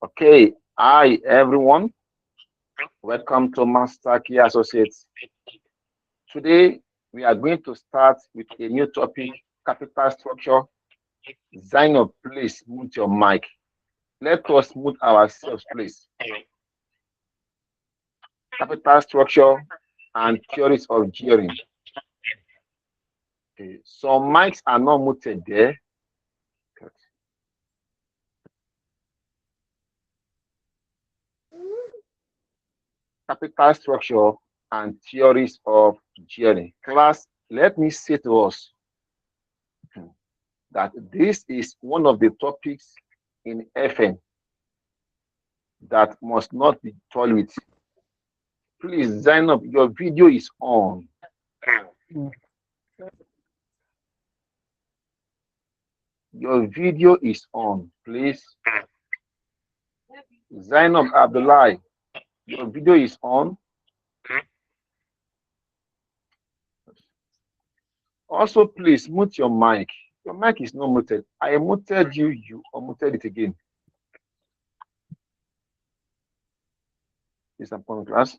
Okay, hi everyone. Welcome to Master Key Associates. Today we are going to start with a new topic, capital structure. Zainab, please mute your mic. Let us mute ourselves, please. Capital structure and theories of gearing. Okay, some mics are not muted there. Capital structure and theories of gearing. Class, let me say to us that this is one of the topics in FN that must not be tolerated. Please, Zainab, your video is on. Your video is on, please. Zainab Abdullah, your video is on. Also, please mute your mic. Your mic is not muted. I muted you, you unmuted it again. Please, upon class.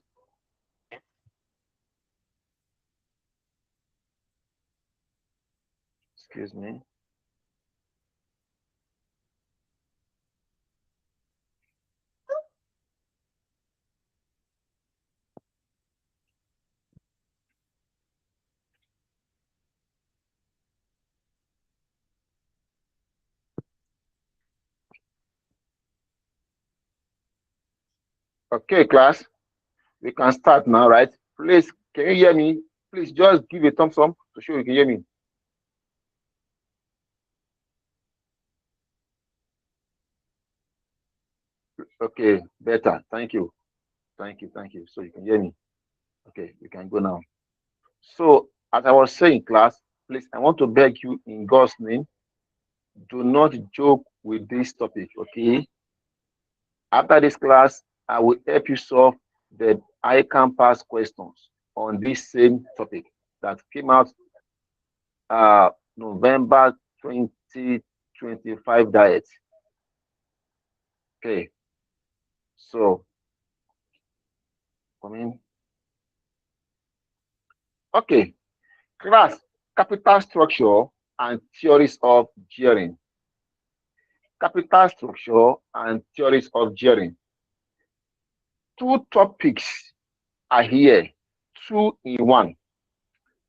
Excuse me. Okay, class. We can start now, right? Please, can you hear me? Please just give a thumbs up to show you can hear me. Okay, better. Thank you. Thank you. Thank you. So you can hear me. Okay, we can go now. So, as I was saying, class, please, I want to beg you in God's name, do not joke with this topic, okay? After this class, I will help you solve the I-Campus questions on this same topic that came out November 2025 diet. Okay, so come in. Okay, class, capital structure and theories of gearing. Capital structure and theories of gearing. Two topics are here, two in one.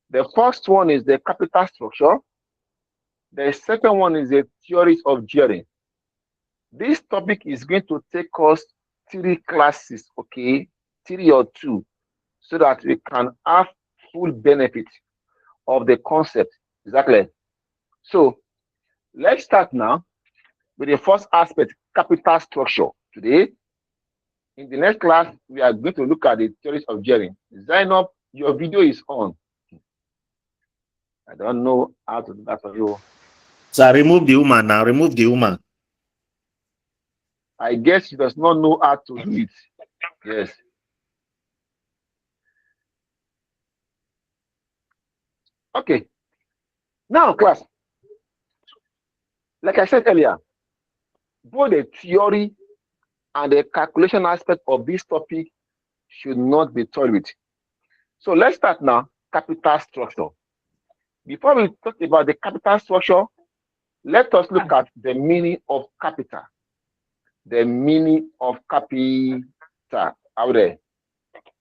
The first one is the capital structure. The second one is the theories of gearing. This topic is going to take us 3 classes, okay, 3 or 2, so that we can have full benefit of the concept. Exactly. So let's start now with the first aspect, capital structure. Today, in the next class, we are going to look at the theories of gearing. Zainab, your video is on. I don't know how to do that for you. So remove the woman now. Remove the woman. I guess she does not know how to do it. Yes. Okay. Now, class, like I said earlier, both the theory and the calculation aspect of this topic should not be tolerated. So let's start now, capital structure. Before we talk about the capital structure, let us look at the meaning of capital. The meaning of capital out there.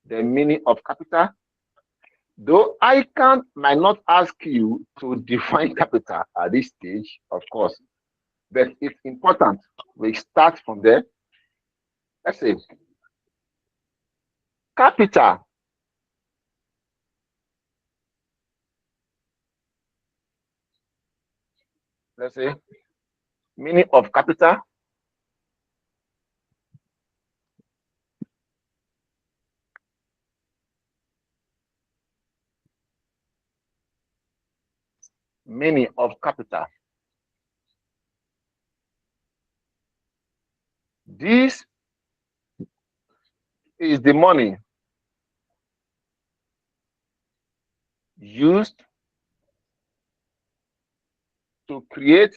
The meaning of capital. Though I might not ask you to define capital at this stage, of course, but it's important we start from there. Let's say capital. Let's say meaning of capital. Meaning of capital. This is the money used to create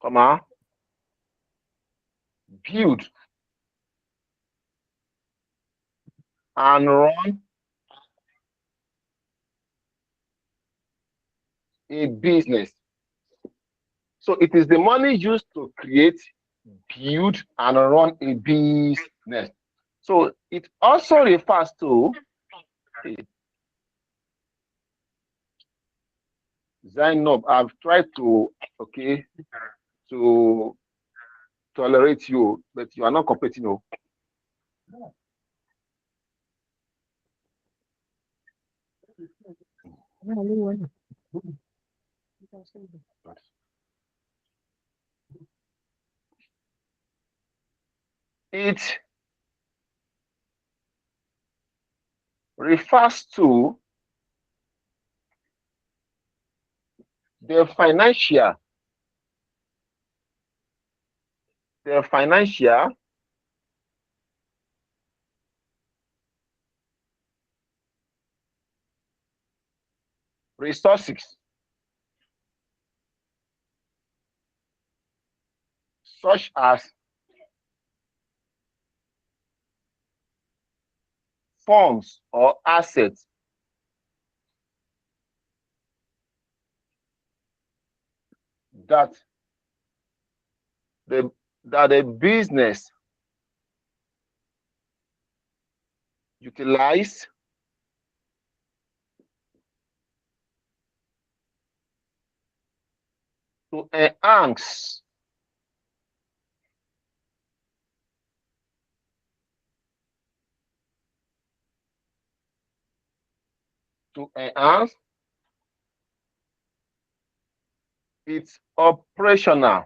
comma, build and run a business. So it is the money used to create, build, and run a business. So it also refers to Zainab. I've tried to to tolerate you, but you are not competing. No. It refers to the financial resources such as funds or assets that the business utilize to enhance its operational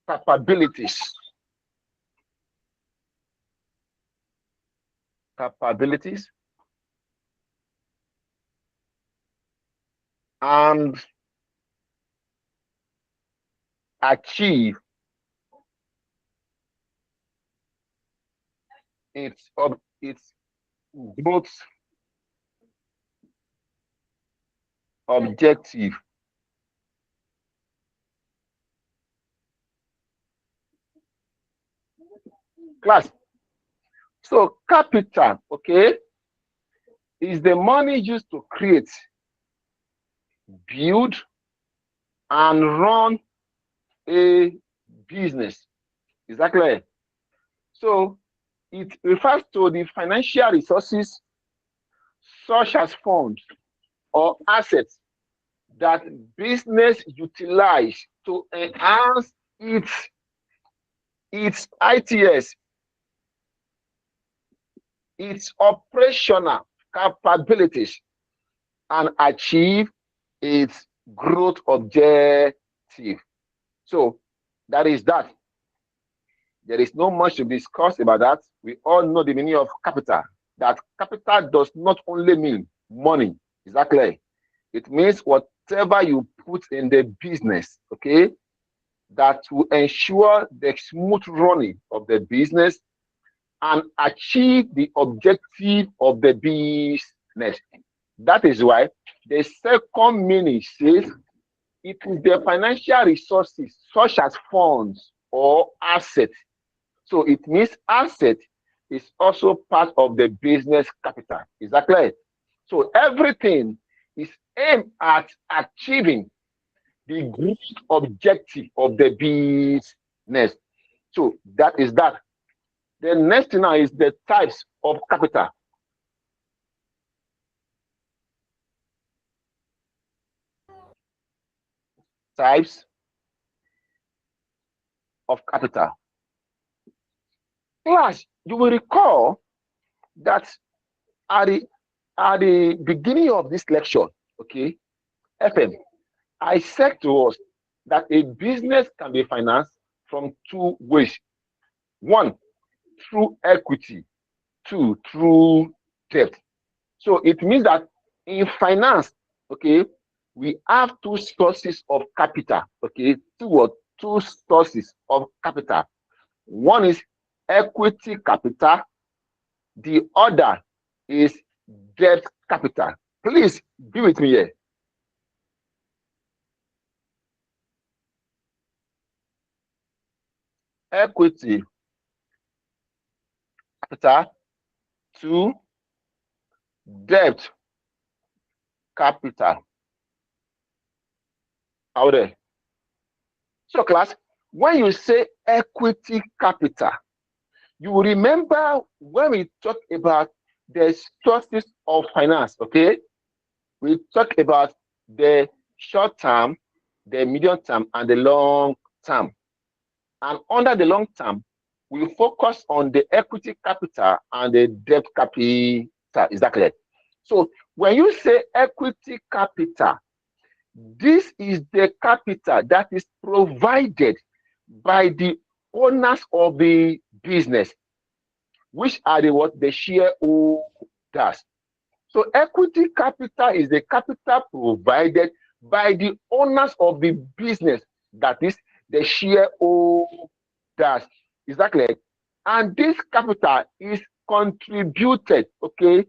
capabilities and achieve its growth objective. Class. So capital, is the money used to create, build, and run a business. Is that clear? So it refers to the financial resources such as funds or assets that business utilize to enhance its ITS, its operational capabilities, and achieve its growth objective. So that is that. There is not much to discuss about that. We all know the meaning of capital. That capital does not only mean money. Is that clear? It means whatever you put in the business, that will ensure the smooth running of the business and achieve the objective of the business. That is why the second meaning says it is the financial resources such as funds or assets. So it means asset is also part of the business capital. Is that clear? So everything is aimed at achieving the growth objective of the business. So that is that. The next thing now is the types of capital. Types of capital. Class, you will recall that at the beginning of this lecture, FM, I said to us that a business can be financed from two ways. One, through equity. Two, through debt. So it means that in finance, we have two sources of capital. Two sources of capital. One is equity capital. The other is debt capital. Please be with me here. equity capital to debt capital. Out there. So class, when you say equity capital, you will remember when we talk about the sources of finance, okay? We talk about the short term, the medium term, and the long term. And under the long term, we focus on the equity capital and the debt capital. Is that clear? So when you say equity capital, this is the capital that is provided by the owners of the business, which are the shareholders. So equity capital is the capital provided by the owners of the business, that is the shareholders. Is that clear? And this capital is contributed, okay,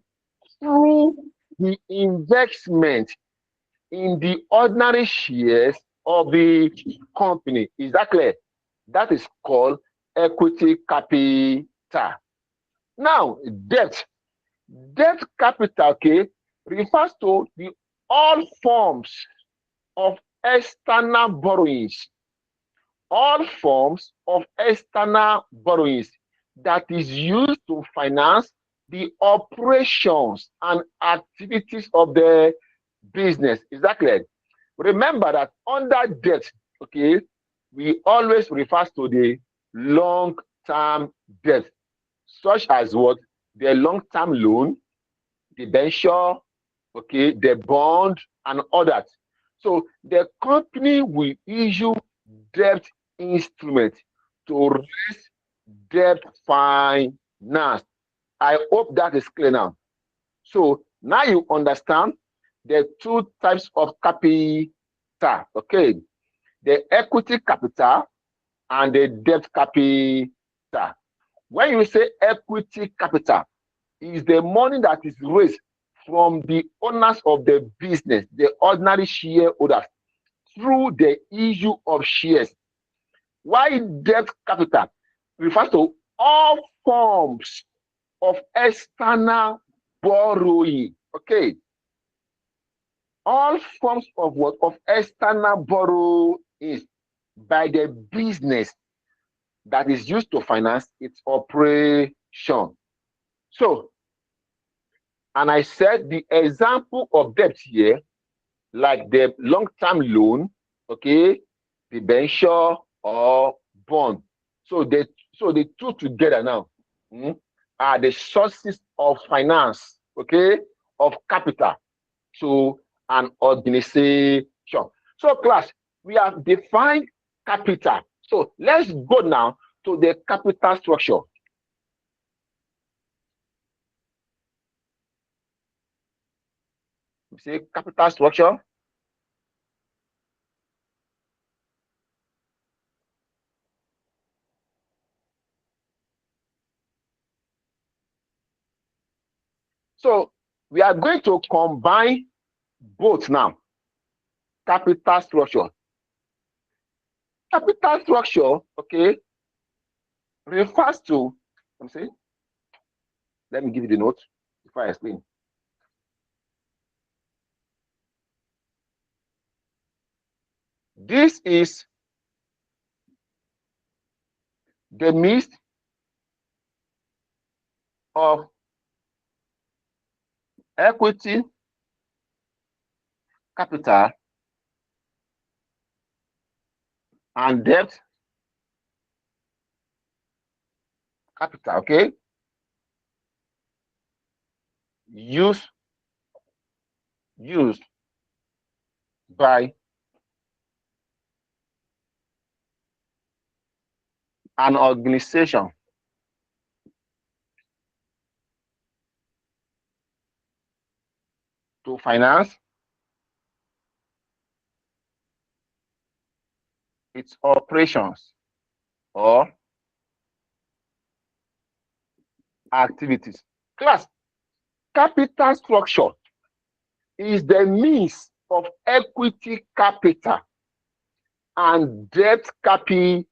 through the investment in the ordinary shares of the company. Is that clear? That is called equity capital. Now, debt. Debt capital, okay, refers to the all forms of external borrowings. All forms of external borrowings that is used to finance the operations and activities of the business. Is that clear? Remember that under debt, okay, we always refer to the long-term debt, such as what? The long-term loan, the debenture, okay, the bond, and others. So the company will issue debt instruments to raise debt finance. I hope that is clear now. So now you understand the two types of capital, okay? The equity capital and the debt capital. When you say equity capital, is the money that is raised from the owners of the business, the ordinary shareholders, through the issue of shares. While debt capital refers to all forms of external borrowing, okay? All forms of what? Of external borrowing by the business that is used to finance its operation. So, and I said the example of debt here, like the long-term loan, okay, the debenture or bond. So the two together now are the sources of finance, okay, of capital to an organization. So class, we have defined capital. So let's go now to the capital structure. We say capital structure. So we are going to combine both now. Capital structure. Capital structure, okay, refers to, let me give you the note before I explain. This is the mix of equity capital and debt capital, okay, used by an organization to finance its operations or activities. Class, capital structure is the means of equity capital and debt capital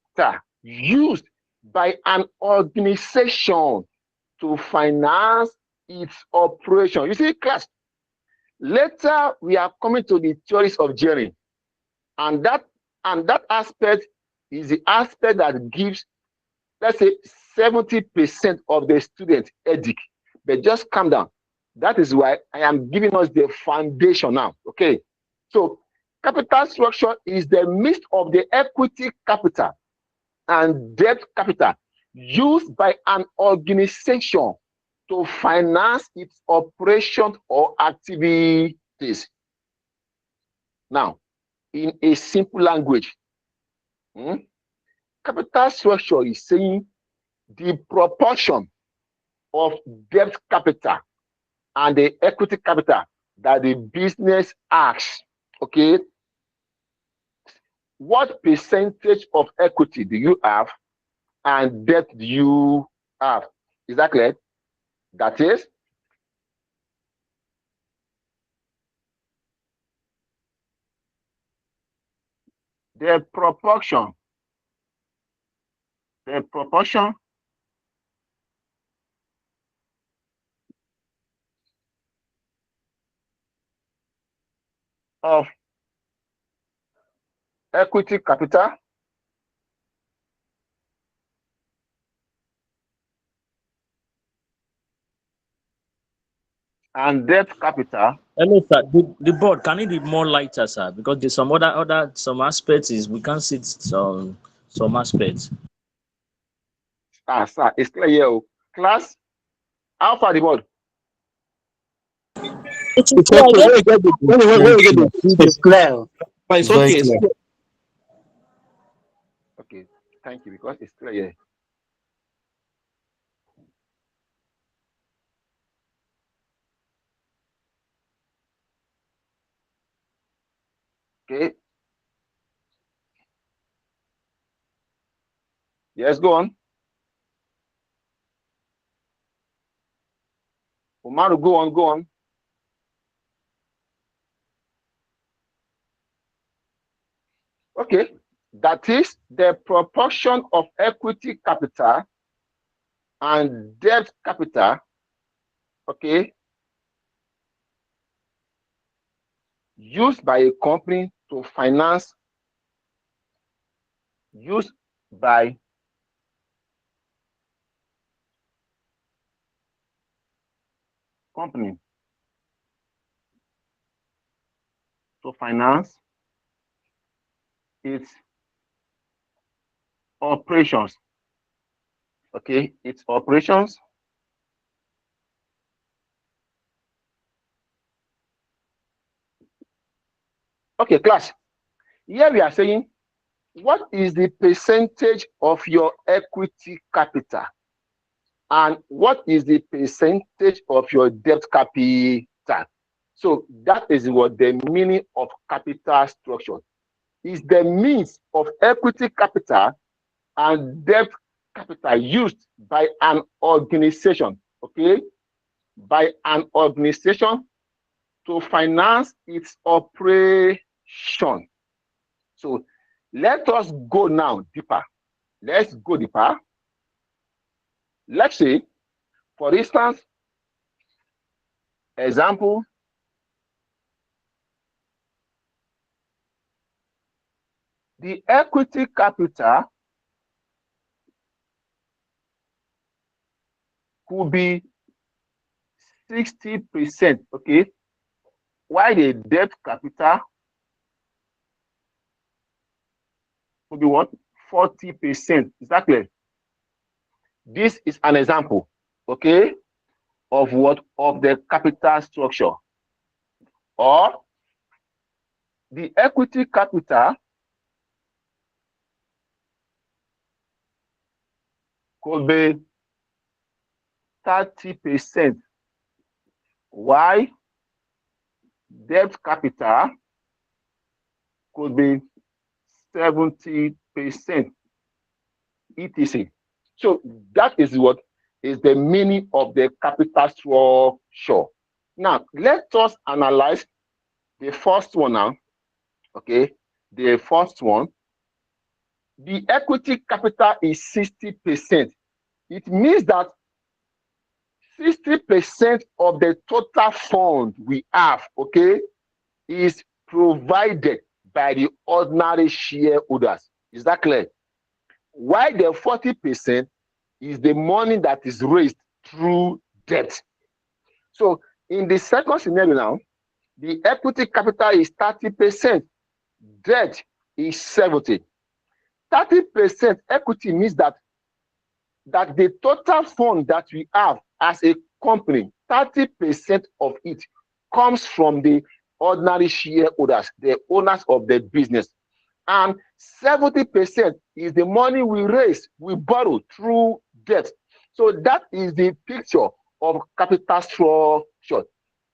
used by an organization to finance its operation. You see, class, later we are coming to the theories of gearing, and that aspect is the aspect that gives, let's say, 70% of the student headache. But just calm down. That is why I am giving us the foundation now. Okay. So capital structure is the mix of the equity capital and debt capital used by an organization to finance its operations or activities. Now, in a simple language, capital structure is saying the proportion of debt capital and the equity capital that the business has. Okay, what percentage of equity do you have and debt do you have? Is that clear? That is, the proportion of equity capital and debt capital. Hello, sir. The board, can it be more lighter, sir? Because there's some some aspects is we can't see some aspects. Sir, it's clear here. Class, how far the board? It's okay. It's clear. But it's okay. It's clear. Okay, thank you, because it's clear here. Okay. Yes, go on. Umaru, go on. Okay, that is the proportion of equity capital and debt capital, okay, used by a company to finance, used by company to finance its operations. Okay, its operations. Okay, class. Here we are saying, what is the percentage of your equity capital and what is the percentage of your debt capital? So that is what the meaning of capital structure is, the means of equity capital and debt capital used by an organization, okay, by an organization to finance its operation. So let us go now deeper. Let's go deeper. Let's say, for instance, example, the equity capital could be 60%, okay, while the debt capital could be what? 40%. Exactly. This is an example, okay, of what? Of the capital structure. Or the equity capital could be 30%, while debt capital could be 70%, etc. So that is what is the meaning of the capital structure. Now, let us analyze the first one now. Okay, the first one. the equity capital is 60%. It means that 60% of the total fund we have, okay, is provided by the ordinary shareholders. Is that clear? While the 40% is the money that is raised through debt. So in the second scenario now, the equity capital is 30%, debt is 70%. 30% equity means that the total fund that we have as a company, 30% of it comes from the ordinary shareholders, the owners of the business. And 70% is the money we raise, we borrow through debt. So that is the picture of capital structure.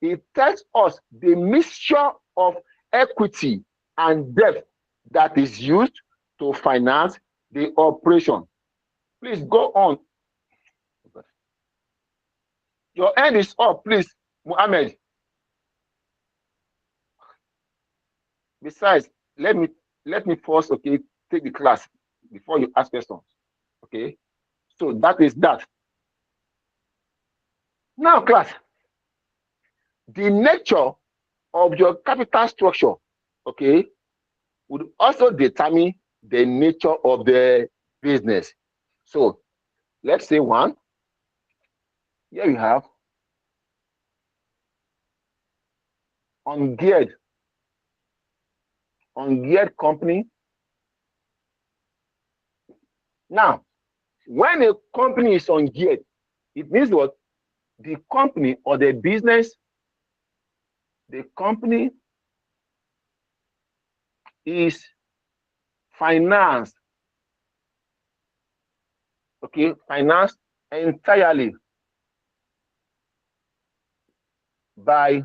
It tells us the mixture of equity and debt that is used to finance the operation. Please go on. Your hand is up, please, Mohammed. Besides, let me first, okay, take the class before you ask questions. Okay, so that is that. Now, class, the nature of your capital structure, okay, would also determine the nature of the business. So let's say one. Here you have ungeared company. Now, when a company is ungeared, it means what? The company or the business, the company is financed, okay, financed entirely by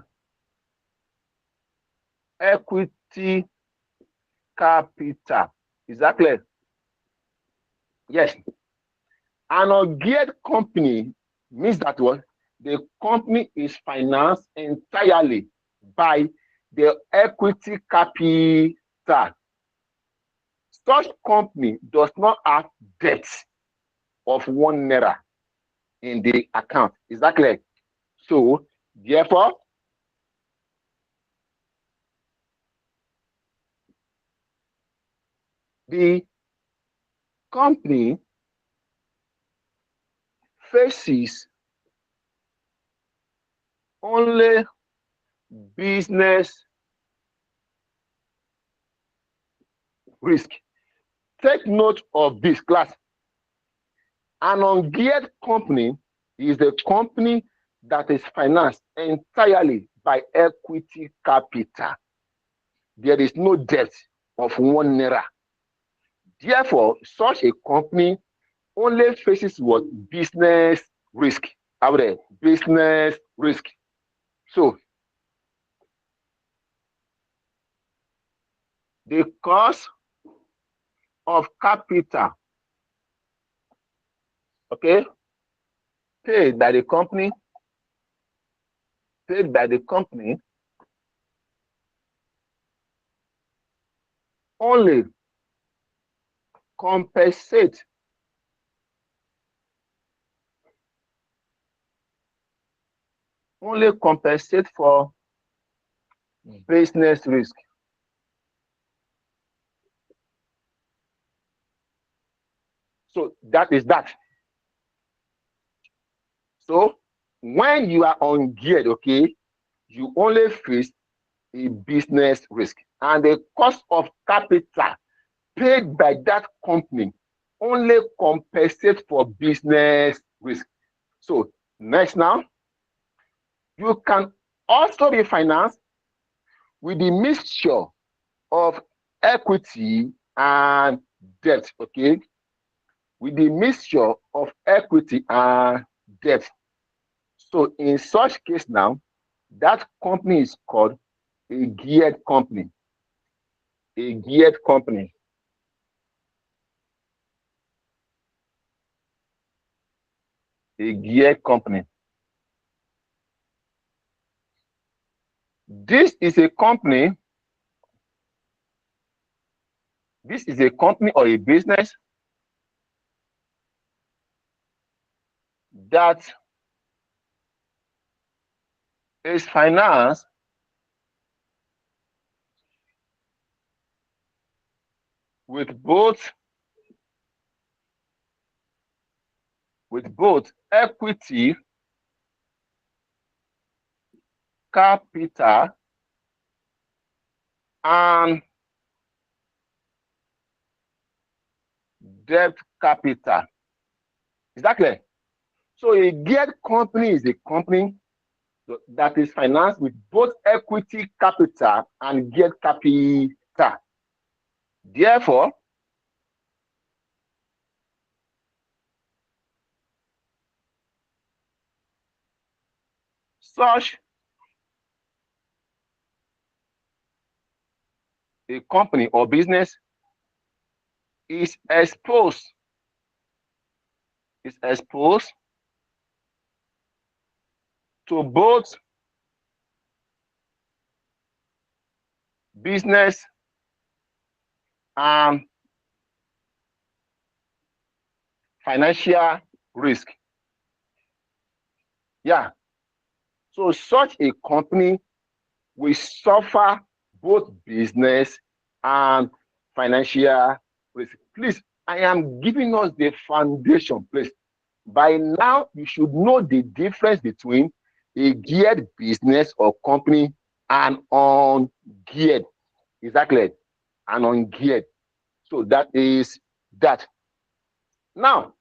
equity capital. Is that clear? Yes. An ungeared company means that what? The company is financed entirely by the equity capital. Such company does not have debt of 1 naira in the account. Is that clear? So, therefore, the company faces only business risk. Take note of this, class. An ungeared company is the company that is financed entirely by equity capital. There is no debt of 1 naira. Therefore, such a company only faces what? Business risk. Business risk. So, the cost of capital, okay, paid by the company only compensate for business risk. So that is that. So when you are ungeared, okay, you only face a business risk, and the cost of capital paid by that company only compensate for business risk. So next now, you can also be financed with the mixture of equity and debt, okay? With the mixture of equity and debt. So in such case now, that company is called a geared company. A geared company. A geared company. This is a company This is a company or a business that is financed with both equity, capital, and debt capital. Is that clear? So a geared company is a company that is financed with both equity capital and geared capital. Therefore, such a company or business is exposed to both business and financial risk. Yeah. So such a company will suffer both business and financial risk. Please, I am giving us the foundation, please. By now, you should know the difference between a geared business or company and ungeared. Is that clear? And ungeared. So that is that. Now,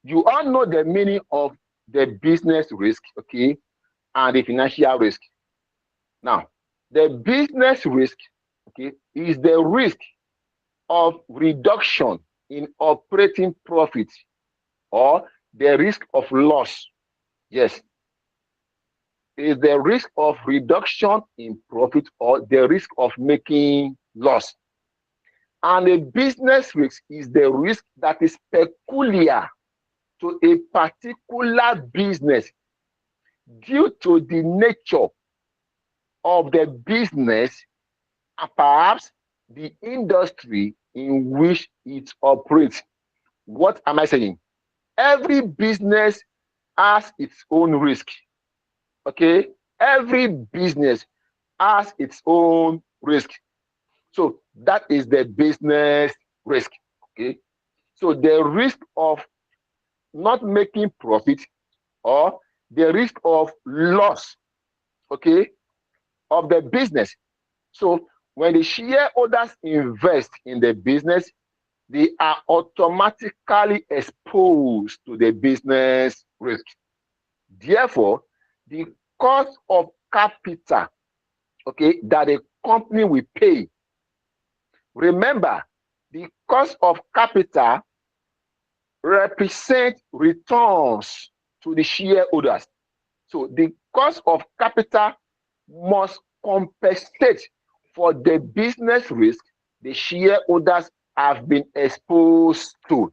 you all know the meaning of the business risk, okay, and the financial risk. Now, the business risk, okay, is the risk of reduction in operating profit or the risk of loss. Yes, is the risk of reduction in profit or the risk of making loss. And a business risk is the risk that is peculiar to a particular business due to the nature of the business and perhaps the industry in which it operates. What am I saying? Every business has its own risk. Okay? Every business has its own risk. So that is the business risk. Okay? So the risk of not making profit or the risk of loss, okay, of the business. So when the shareholders invest in the business, they are automatically exposed to the business risk. Therefore, the cost of capital, okay, that a company will pay. Remember, the cost of capital represents returns to the shareholders. So the cost of capital must compensate for the business risk the shareholders have been exposed to.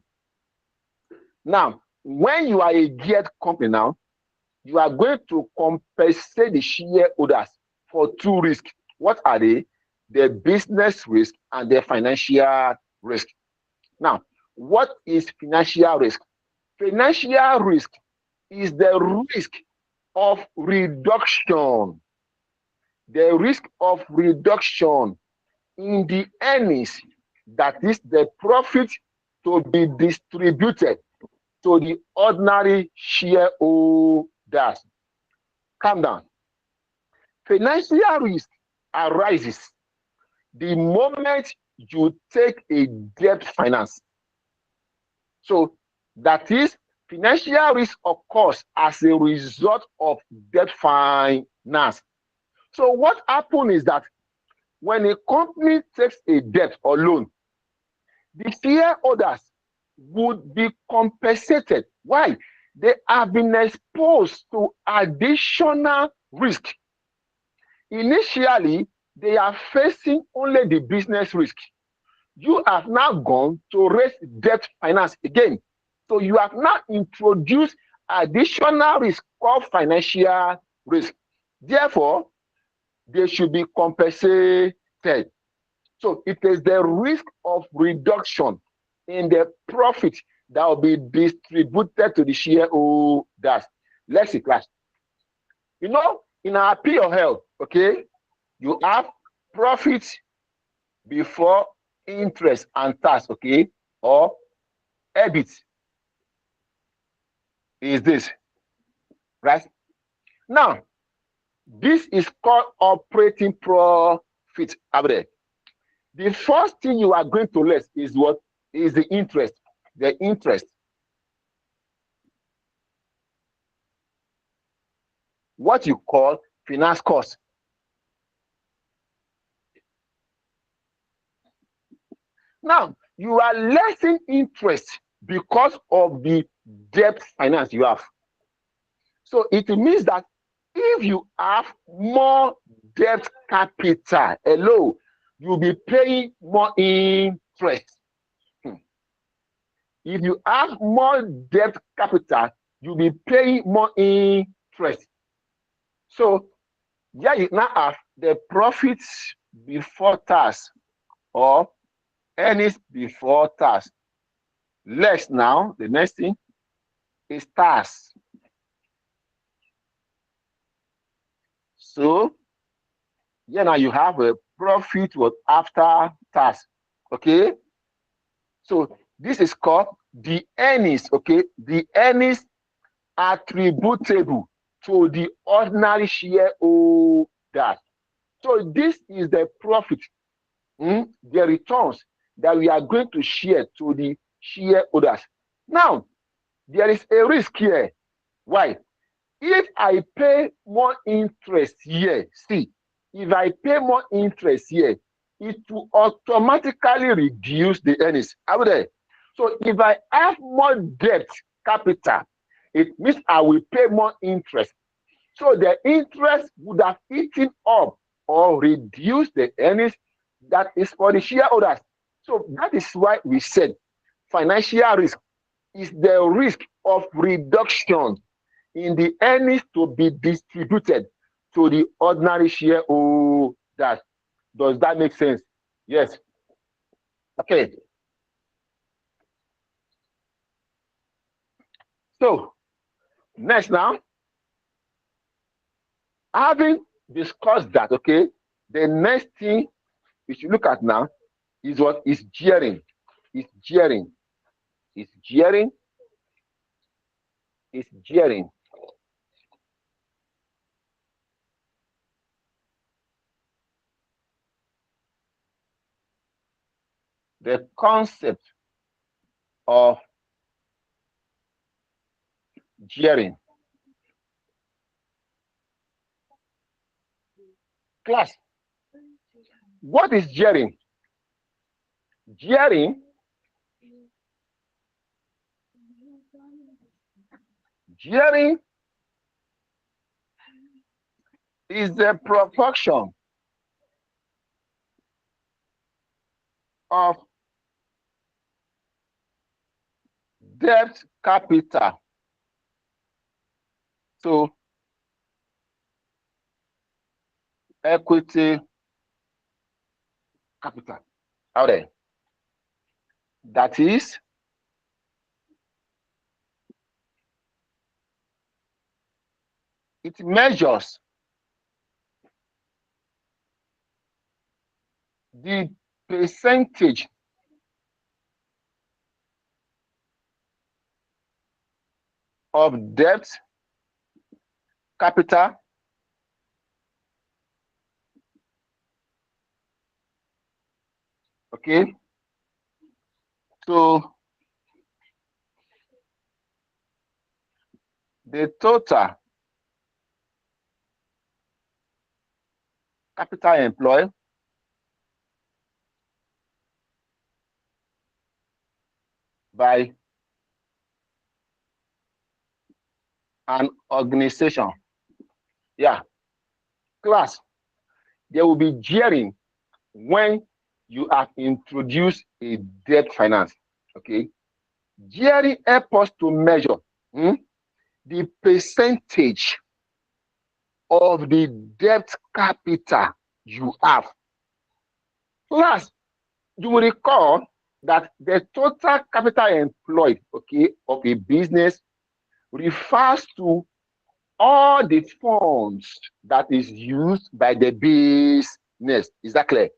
Now, when you are a geared company now, you are going to compensate the shareholders for two risks. What are they? The business risk and the financial risk. Now, what is financial risk? Financial risk is the risk of reduction. The risk of reduction in the earnings, that is the profit to be distributed to the ordinary shareholders. Calm down. Financial risk arises the moment you take a debt finance. So that is, financial risk occurs as a result of debt finance. So what happens is that when a company takes a debt or loan, the shareholders would be compensated. Why? They have been exposed to additional risk. Initially, they are facing only the business risk. You have now gone to raise debt finance again. So you have now introduced additional risk called financial risk. Therefore, they should be compensated. So it is the risk of reduction in the profit that will be distributed to the shareholders. Let's see, class. You know, in our P&L, okay, you have profit before interest and tax, okay, or EBIT is this, right? Now, this is called operating profit. The first thing you are going to less is what is the interest. The interest. What you call finance cost. Now, you are lessing interest because of the debt finance you have. So it means that if you have more debt capital, hello, you'll be paying more interest. If you have more debt capital, you'll be paying more interest. So yeah, you now have the profits before tax or earnings before tax. Less now, the next thing is tax. So yeah, now you have a profit what after tax. Okay. So this is called the earnings, okay? The earnings attributable to the ordinary shareholder. So this is the profit, the returns that we are going to share to the shareholders. Now, there is a risk here. Why? If I pay more interest here, see, if I pay more interest here, it will automatically reduce the earnings. So if I have more debt capital, it means I will pay more interest. So the interest would have eaten up or reduced the earnings that is for the shareholders. So that is why we said financial risk is the risk of reduction in the earnings to be distributed to the ordinary shareholders. Does that make sense? Yes. Okay. So, next now, having discussed that, okay, the next thing we should look at now is what is gearing. Is gearing. Is gearing. Is gearing. The concept of gearing. Class, what is gearing? Gearing is the proportion of debt capital to equity capital. Out there. That is, it measures the percentage of debt capital okay so the total capital employed by an organization. Yeah, class, there will be gearing when you have introduced a debt finance. Okay, gearing helps us to measure the percentage of the debt capital you have. Class, you will recall that the total capital employed, okay, of a business refers to all the funds that is used by the business. Is that clear?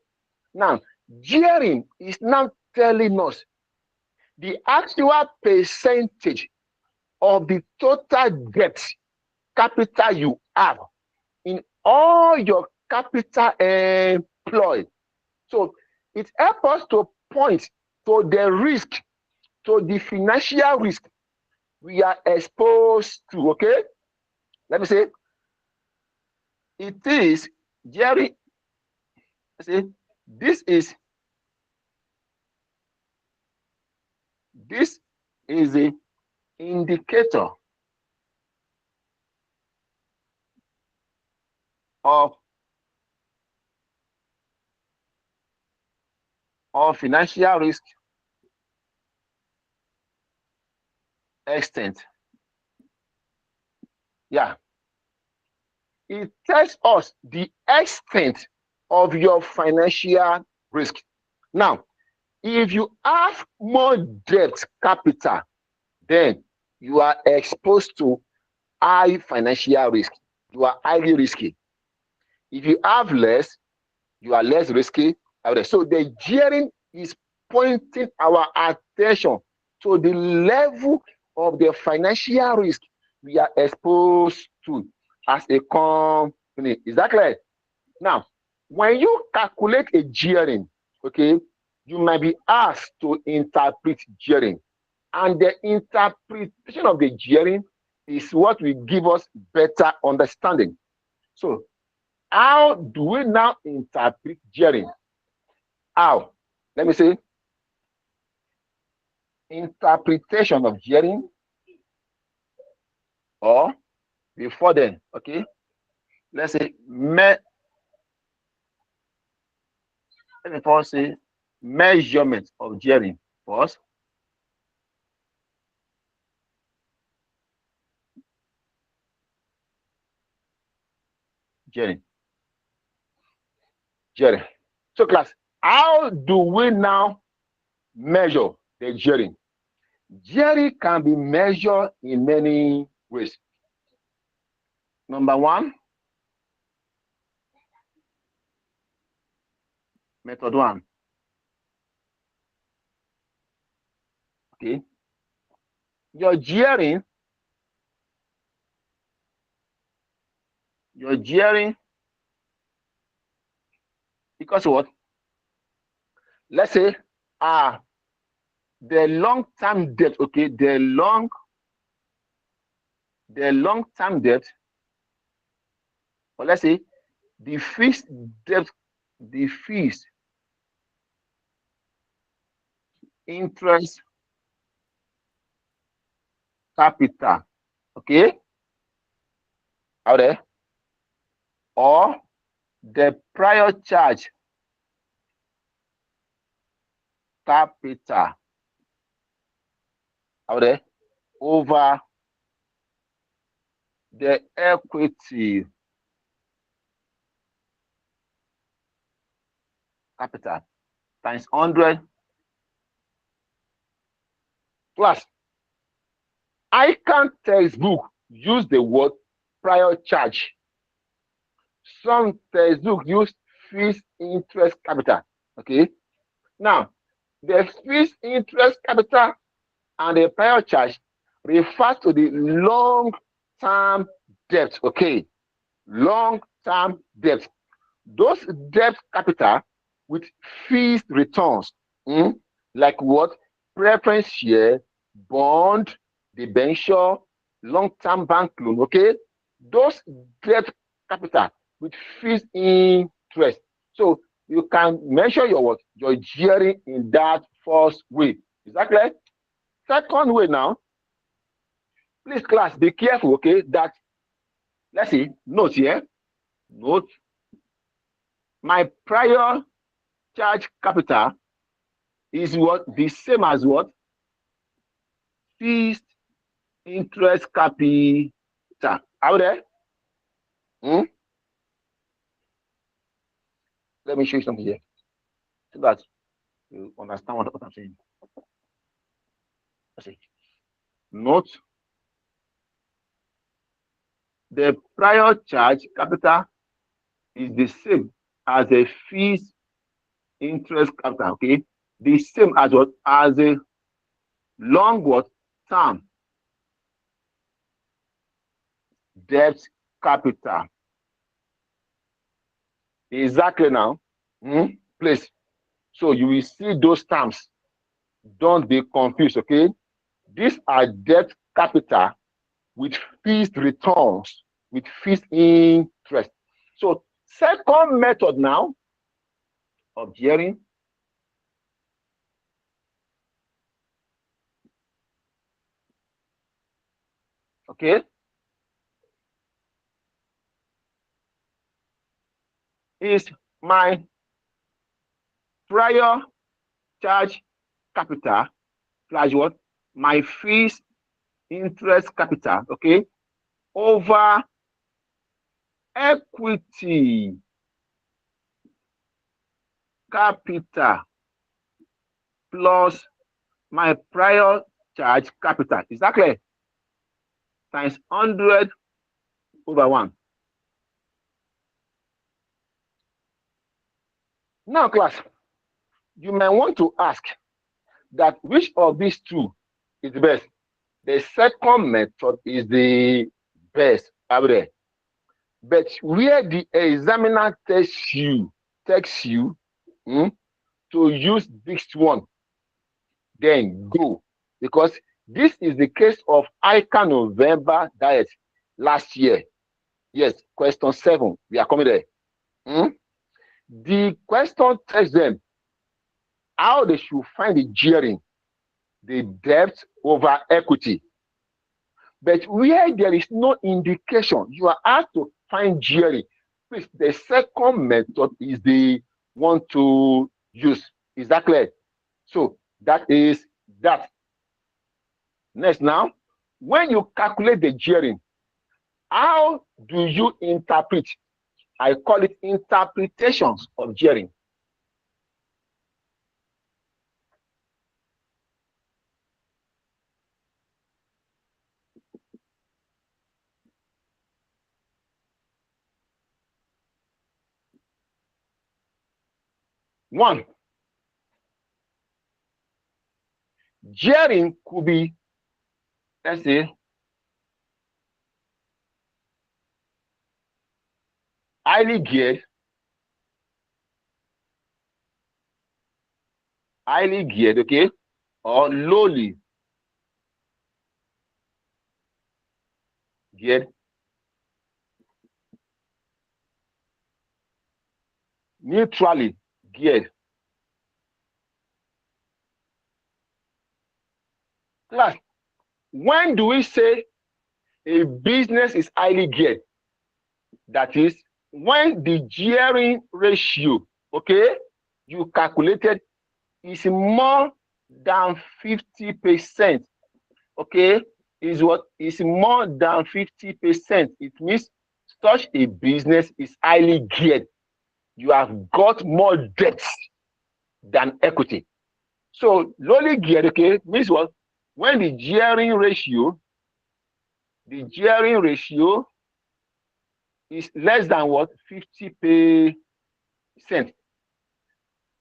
Now, gearing is now telling us the actual percentage of the total debt capital you have in all your capital employed. So it helps us to point to the risk, to the financial risk we are exposed to. Okay, let me say it is Jerry. See, this is the indicator of financial risk extent. Yeah, it tells us the extent of your financial risk. Now, if you have more debt capital, then you are exposed to high financial risk. You are highly risky. If you have less, you are less risky. So the gearing is pointing our attention to the level of the financial risk we are exposed to as a company. Is that clear? Now, when you calculate a gearing, okay, you might be asked to interpret gearing. And the interpretation of the gearing is what will give us better understanding. So, how do we now interpret gearing? How? Let me say, interpretation of gearing, or before then, okay, let's say, let me first say measurement of gearing first. Gearing. So class, how do we now measure the gearing? Gearing can be measured in many ways. Number one, method one. Okay. Your gearing because what? Let's say the long-term debt, okay, the long-term debt, or let's say the fixed debt, the fixed interest capital, okay, out there, or the prior charge capital out there over the equity capital times 100. Plus, ICAN textbook use the word prior charge. Some textbook use fixed interest capital. Okay. Now, the fixed interest capital and the prior charge refers to the long-term debt. Okay. Long-term debt. Those debt capital with fixed returns, like what? Preference share, bond, debenture, long-term bank loan. Okay. Those debt capital with fixed interest. So you can measure your gearing in that first way. Is that clear? Second way now, please class, be careful, okay, that, let's see, note here, note, my prior charge capital is what? The same as what? Fixed interest capital. Out there? Let me show you something here. so that you understand what I'm saying. Okay. Note the prior charge capital is the same as a fees interest capital. Okay, the same as what as a long what term debt capital. Exactly now. Please. So you will see those terms. Don't be confused. Okay, these are debt capital with fixed returns, with fixed interest. So second method now of gearing. Okay, is my prior charge capital plus what? My fees interest capital, okay, over equity capital plus my prior charge capital. Is that clear? Times 100 over 1. Now, class, you may want to ask that which of these two is the best? The second method is the best, but where the examiner takes you to use this one, then go. Because this is the case of ICA November diet last year. Yes, question 7. We are coming there. The question tells them how they should find the gearing, the debt over equity. But where there is no indication, you are asked to find gearing. Please, the second method is the one to use. Is that clear? So that is that. Next now, when you calculate the gearing, how do you interpret? I call it interpretations of gearing. One, gearing could be, let's say, highly geared, okay, or lowly geared, neutrally geared. Class, when do we say a business is highly geared? That is when the gearing ratio, okay, you calculated is more than 50%. Okay, is what is more than 50%. It means such a business is highly geared. You have got more debts than equity. So lowly geared, okay, means what? When the gearing ratio is less than what? 50%.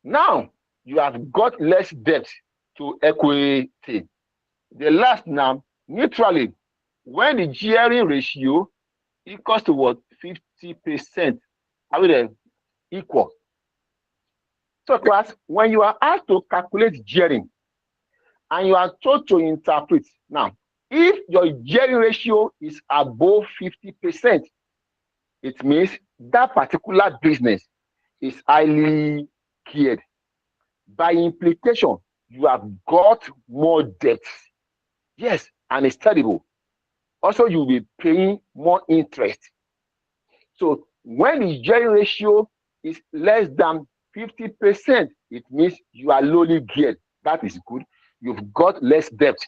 Now you have got less debt to equity. The last now, neutrally, when the gearing ratio equals to what? 50%. Are we there? Equal. So class, when you are asked to calculate gearing and you are told to interpret, now, if your gearing ratio is above 50%, it means that particular business is highly geared. By implication, you have got more debts. Yes, and it's terrible. Also, you'll be paying more interest. So when the gearing ratio is less than 50%, it means you are lowly geared. That is good. You've got less debt.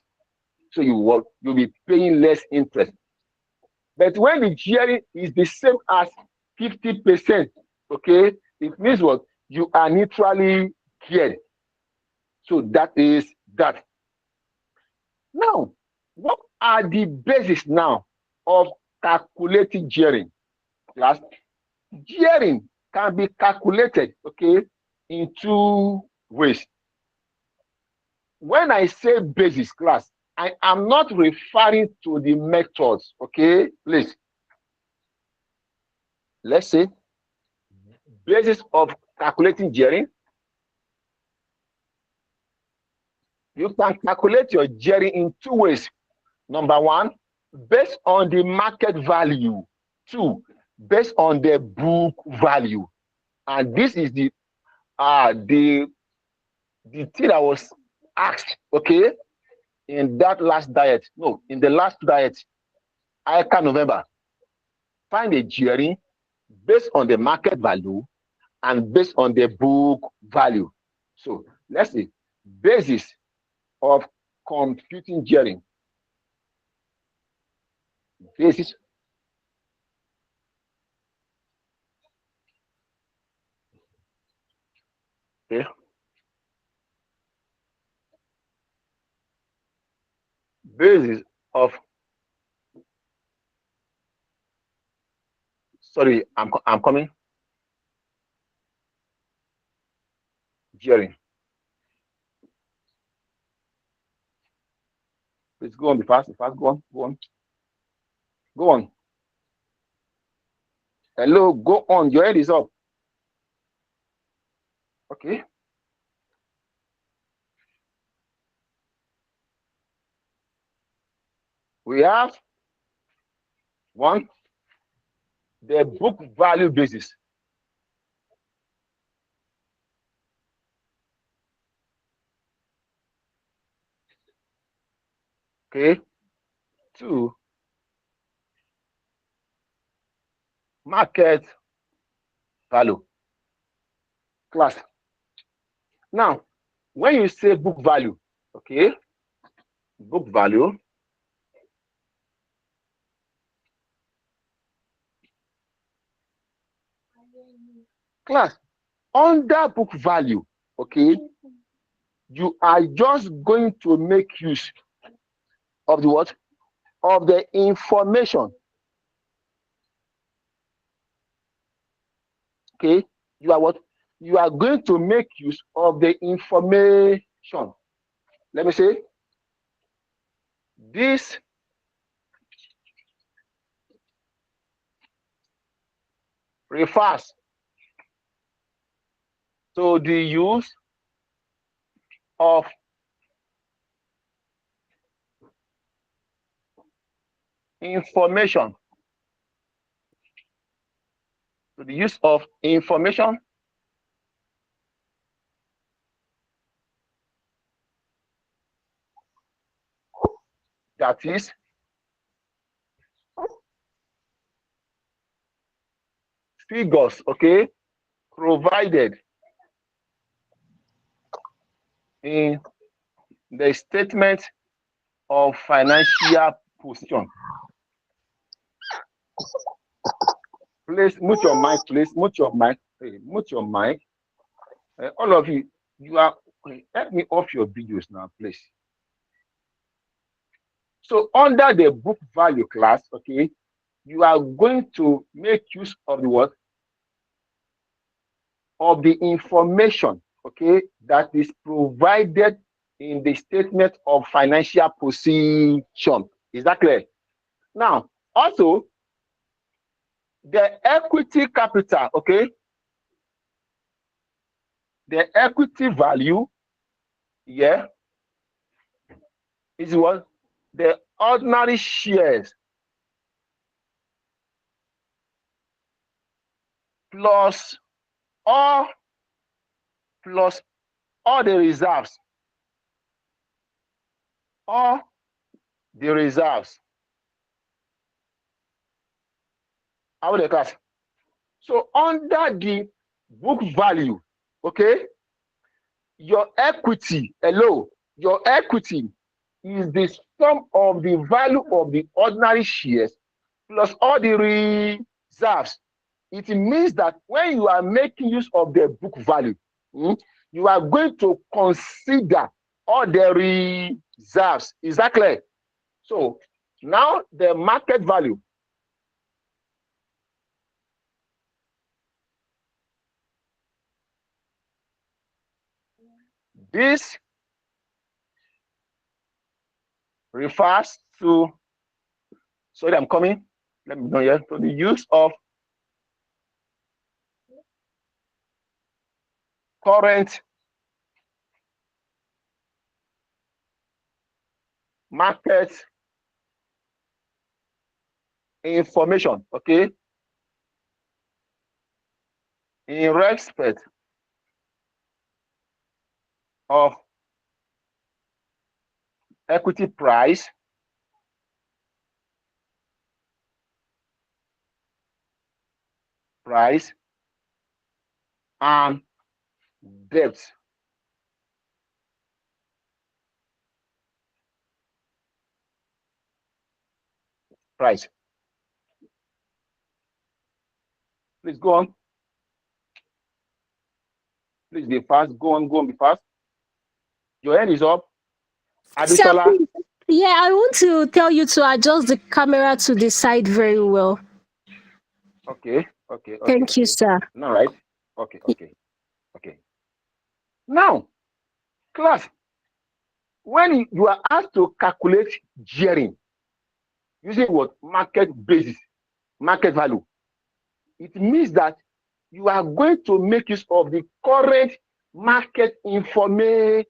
So you'll be paying less interest. But when the gearing is the same as 50%, okay, it means what? You are neutrally geared. So that is that. Now, what are the basis now of calculating gearing? Class, gearing can be calculated, okay, in two ways. When I say basis, class, I am not referring to the methods, okay? Please. Let's say basis of calculating gearing. You can calculate your gearing in two ways. Number one, based on the market value. Two, based on the book value. And this is the thing I was asked, okay, in that last diet. No, in the last diet, ICA November. Find a gearing based on the market value and based on the book value. So let's see, basis of computing gearing. Basis. Okay. Basis of, sorry, I'm coming. Gearing. Please go on, be fast, go on, go on. Go on. Hello, go on, your head is up. Okay. We have one, the book value basis. Okay. Two, market value. Class. Now, when you say book value, okay, book value, class, under book value, okay, you are just going to make use of the what? Of the information. Okay, you are what? You are going to make use of the information. Let me say, this refers to the use of information. To the use of information that is figures, okay, provided in the statement of financial position. Please mute your mic, please. Mute your mic. Hey, mute your mic. All of you, you are, help me off your videos now, please. So under the book value class, okay, you are going to make use of the what? Of the information, okay, that is provided in the statement of financial position. Is that clear? Now, also, the equity capital, okay, the equity value, yeah, is what? The ordinary shares plus all the reserves. All the reserves. How the class? So under the book value, okay, your equity, hello, your equity is the sum of the value of the ordinary shares plus all the reserves. It means that when you are making use of the book value, you you are going to consider all the reserves. Is that clear? So now the market value this refers to, sorry, I'm coming. Let me know here. So the use of current market information, okay, in respect of equity price and debt price. Please go on. Please be fast. Go on, be fast. Your hand is up. Sir, Abisola. please. Yeah, I want to tell you to adjust the camera to the side very well. Okay. Thank you, sir. All right. Okay. Now, class, when you are asked to calculate gearing using what? Market basis, market value, it means that you are going to make use of the current market information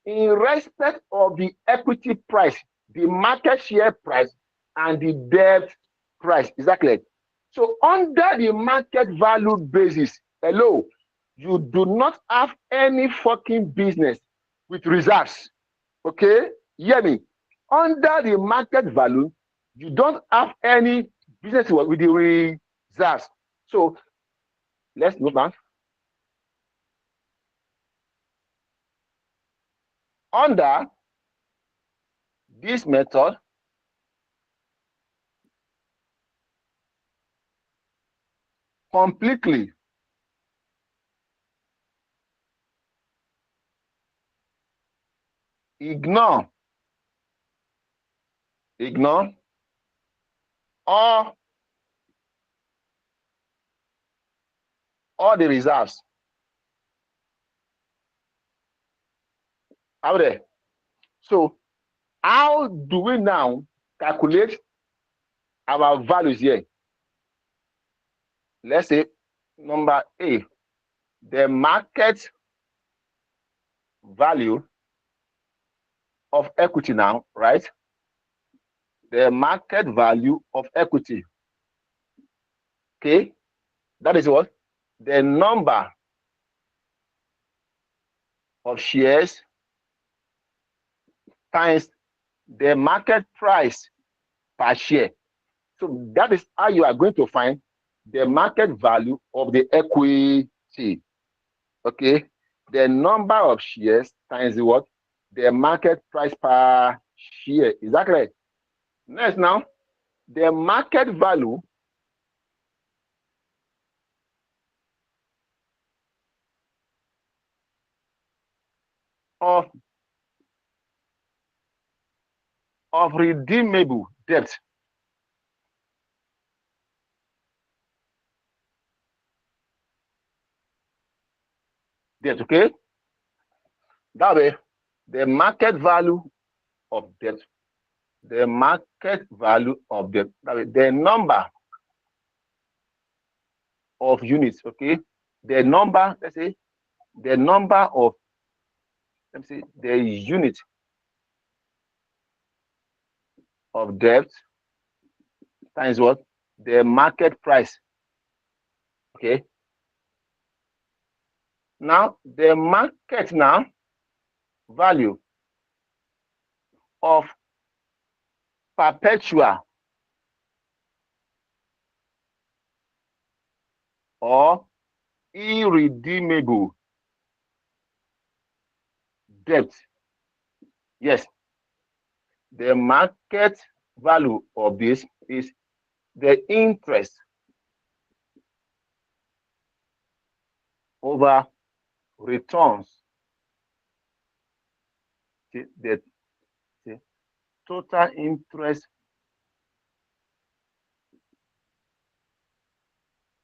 in respect of the equity price, the market share price, and the debt price. Exactly. So under the market value basis, hello, you do not have any fucking business with reserves. Okay? Hear me. Under the market value, you don't have any business with the reserves. So let's move on. Under this method, completely ignore all the reserves out there. So how do we now calculate our values here? Let's say number A, the market value of equity now, right? The market value of equity. Okay, that is what? The number of shares times the market price per share. So that is how you are going to find the market value of the equity. Okay, the number of shares times the what? The market price per share. Is that correct? Next now, the market value of redeemable debt. Debt, okay? That way, the market value of debt, the market value of debt, that way, the number of units, okay? The number, let's say, the number of, let me see, the unit of debt times what? The market price, okay? Now, the market now value of perpetual or irredeemable debt. Yes, the market value of this is the interest over returns the total interest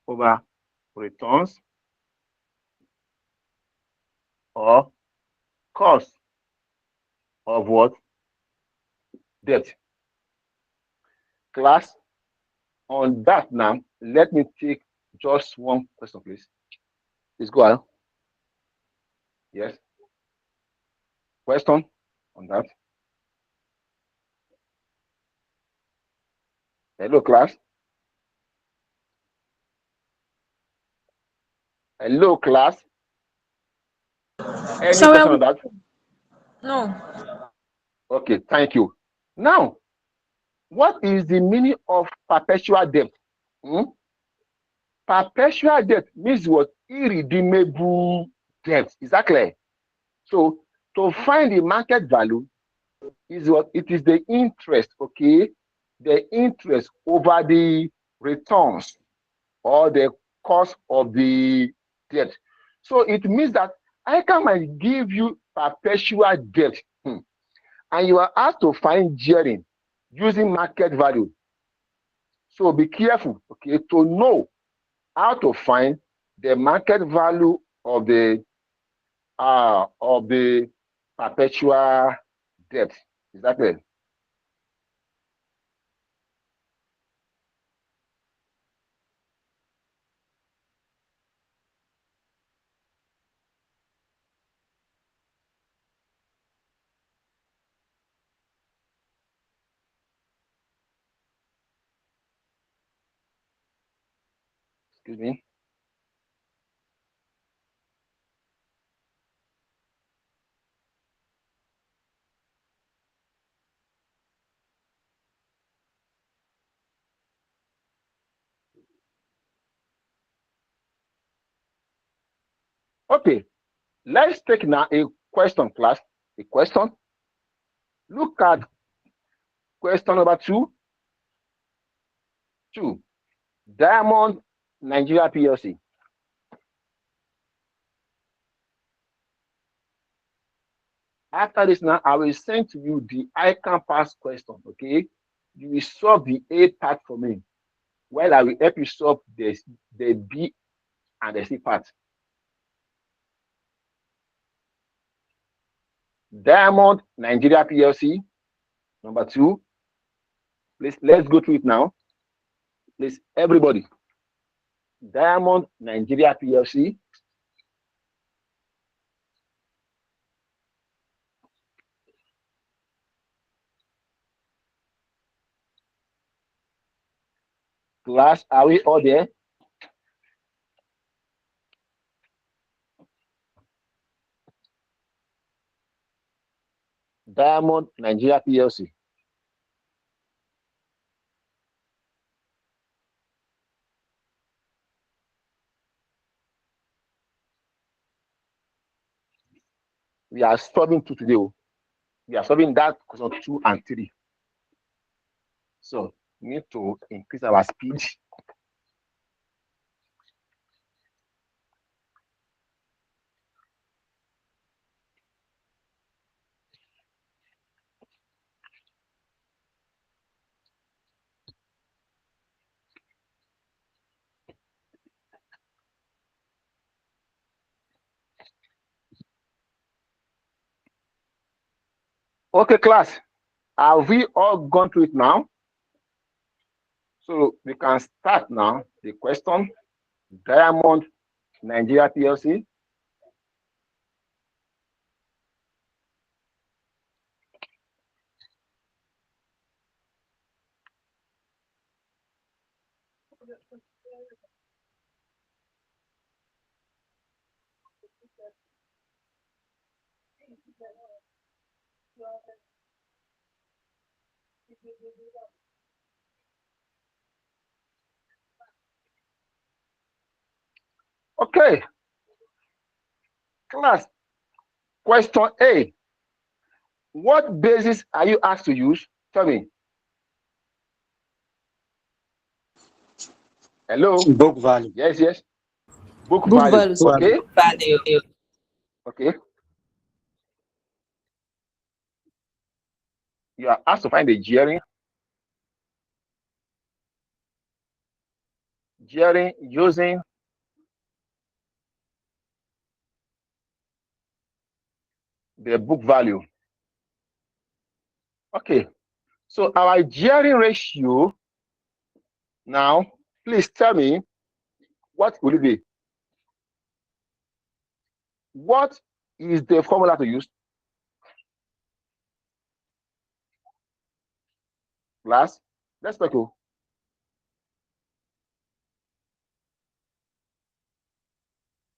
over returns or cost of what? Debt. Class, on that now, let me take just one question, please. Please go on. Yes. Question on that. Hello, class. Hello, class. Any question on that? No. Okay, thank you. Now, what is the meaning of perpetual debt? Perpetual debt means what? Irredeemable debt. Is that clear? So, to find the market value is what? It is the interest, okay? The interest over the returns or the cost of the debt. So, it means that I can give you perpetual debt, and you are asked to find gearing using market value. So be careful, okay, to know how to find the market value of the perpetual debt. Is that clear? Excuse me. Okay, let's take now a question, class. A question. Look at question number 2. Diamond Nigeria PLC. After this now, I will send to you the I can pass question, okay? You will solve the A part for me, while I will help you solve the B and the C part. Diamond Nigeria PLC, number 2. Please, let's go through it now. Please, everybody. Diamond Nigeria PLC. Class, are we all there? Diamond Nigeria PLC. We are solving 2 today. We are solving that question 2 and 3. So we need to increase our speed. Okay, class. Have we all gone through it now? So we can start now the question. Diamond Nigeria PLC. Okay. Class, question A. What basis are you asked to use? Tell me. Hello? Book value. Yes. Book Book value. value. Okay. Value. Okay. You are asked to find the gearing. Gearing using the book value. Okay. So our gearing ratio now, please tell me, what will it be? What is the formula to use? Class, let's talk.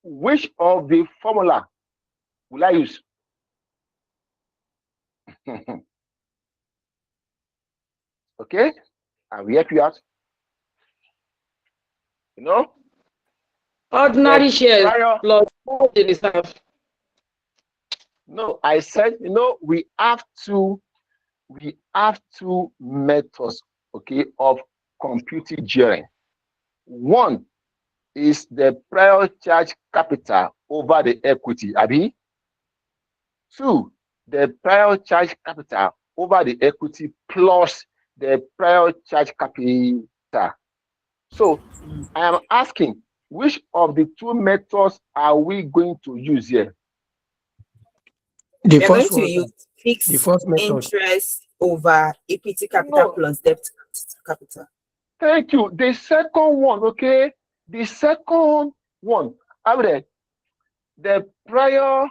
Which of the formula will I use? Okay, I will help you out. You know, Ordinary shares prior, plus the reserve. no, I said, you know, we have two methods, okay, of computing gearing. One is the prior charge capital over the equity, Abi. Two, the prior charge capital over the equity plus the prior charge capital. So I am asking, which of the two methods are we going to use here? The We're going first to one, use the fixed first method. interest over equity capital No. plus debt capital. Thank you. The second one, okay? The second one, the prior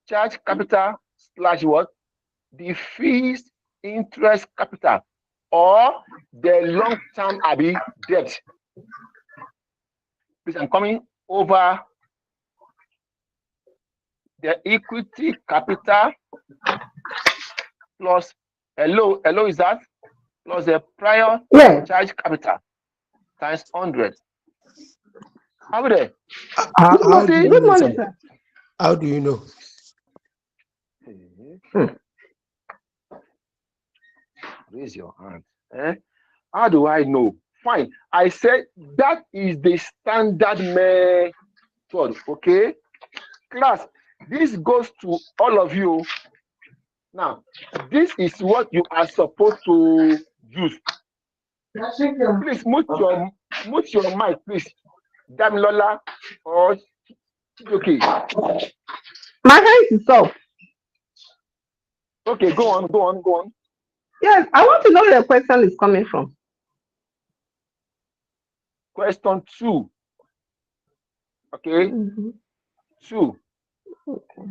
charge capital slash what? The fees interest capital or the long-term Abi debt. Please, I'm coming over the equity capital plus hello is that plus the prior charge capital times 100. How there? How do you Good know, morning, sir? sir. How do you know? Raise your hand. How do I know? Fine. I said that is the standard method. Okay, class. This goes to all of you. Now, this is what you are supposed to use. Please mute your mic, please. Damilola or okay. My hand is up. Okay, go on. Yes, I want to know where the question is coming from. Question 2. Okay. 2. Okay.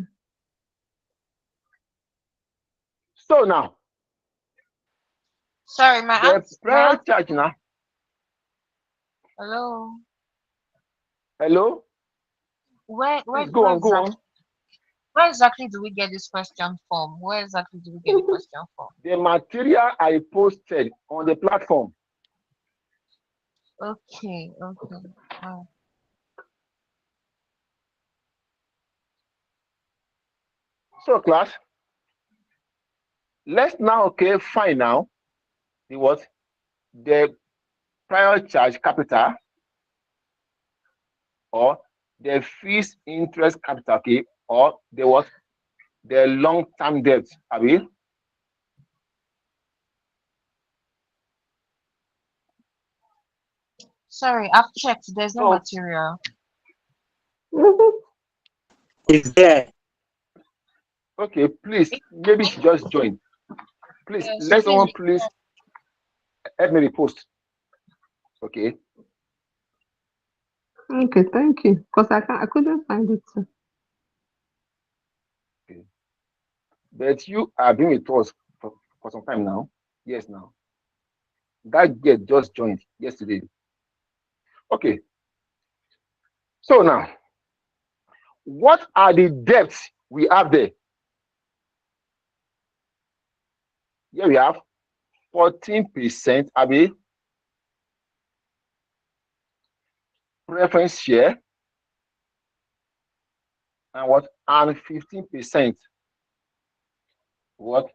So now, Sorry, my the aunt. prior charge now. Hello. Hello. Where Please go on. Where exactly do we get this question from? Where exactly do we get the question from? The material I posted on the platform. Okay. So class, let's now find now the prior charge capital or the fees interest capital, okay, or the long-term debt, Abi. Sorry, I've checked. There's no material. Is there? Okay, please, maybe she just joined. Please, Yes, let someone please help me repost. Okay. Okay, thank you. Because I couldn't find it. Sir. Okay. But you have been with us for some time now. Yes, now. That girl just joined yesterday. Okay. So now, what are the debts we have there? Here we have 14%, Abi. Preference share. And what? And 15%. What?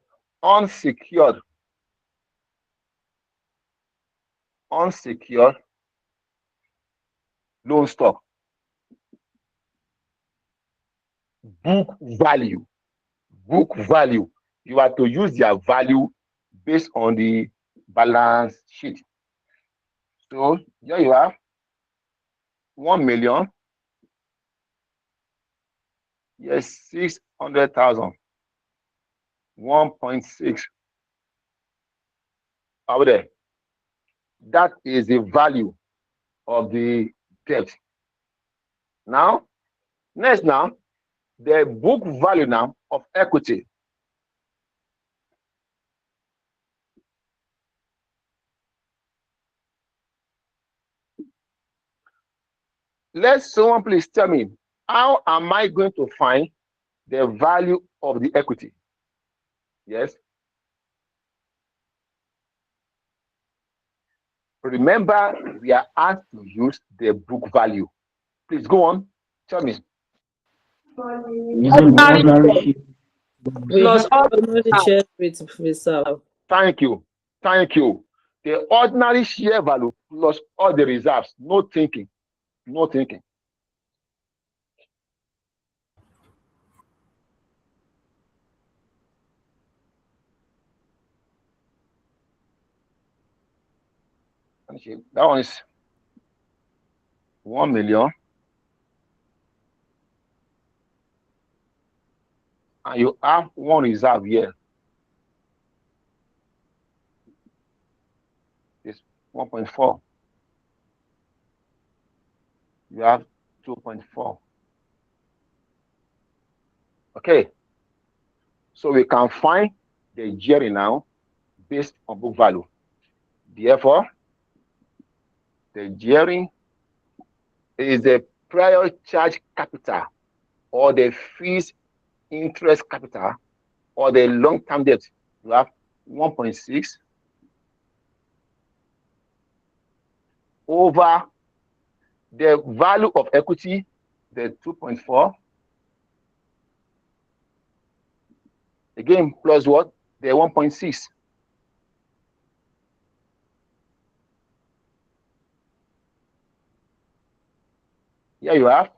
Unsecured loan stock. book value. Book value. You are to use their value based on the balance sheet. So here you have 1 million. Yes, 600,000. 1.6. Over there. That is the value of the debt. Now, next now, the book value now of equity. Let someone please tell me, how am I going to find the value of the equity? Yes. Remember, we are asked to use the book value. Please go on. Tell me. Ordinary plus Ordinary share with reserve. Thank you. Thank you. The ordinary share value plus all the reserves. No thinking. No thinking. That one is 1 million. And you have one reserve here. It's 1.4. You have 2.4. Okay. So we can find the gearing now based on book value. Therefore, the gearing is the prior charge capital or the fees interest capital or the long-term debt. You have 1.6 over the value of equity, the 2.4. Again, plus what? The 1.6. Here you have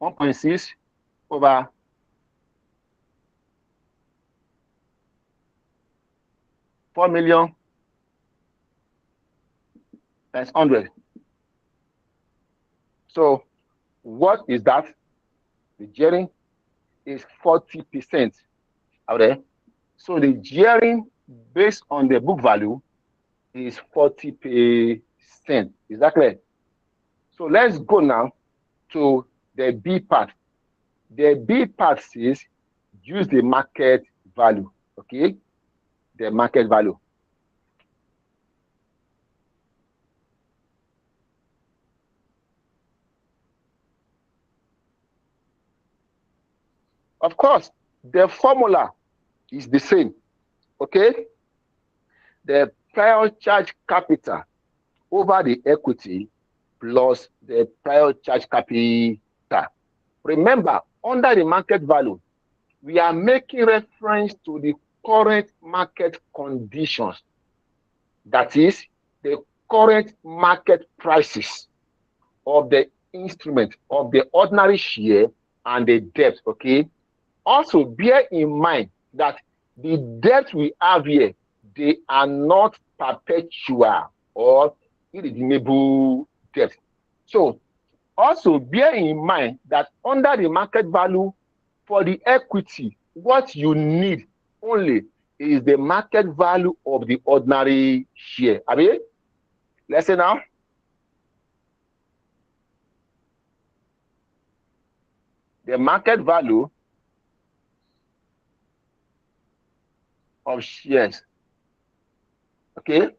1.6 over 4 million times 100. So what is that? The gearing is 40% out there. So the gearing based on the book value is 40%. Is that clear? So let's go now to the B part. The B part says use the market value. Okay, the market value. Of course, the formula is the same. Okay, the prior charge capital over the equity plus the prior charge capital. Remember, under the market value, we are making reference to the current market conditions. That is, the current market prices of the instrument, of the ordinary share and the debt, okay? Also, bear in mind that the debt we have here, they are not perpetual or irredeemable debt. So, also bear in mind that under the market value for the equity, what you need only is the market value of the ordinary share. I mean, let's say now, the market value of shares, okay?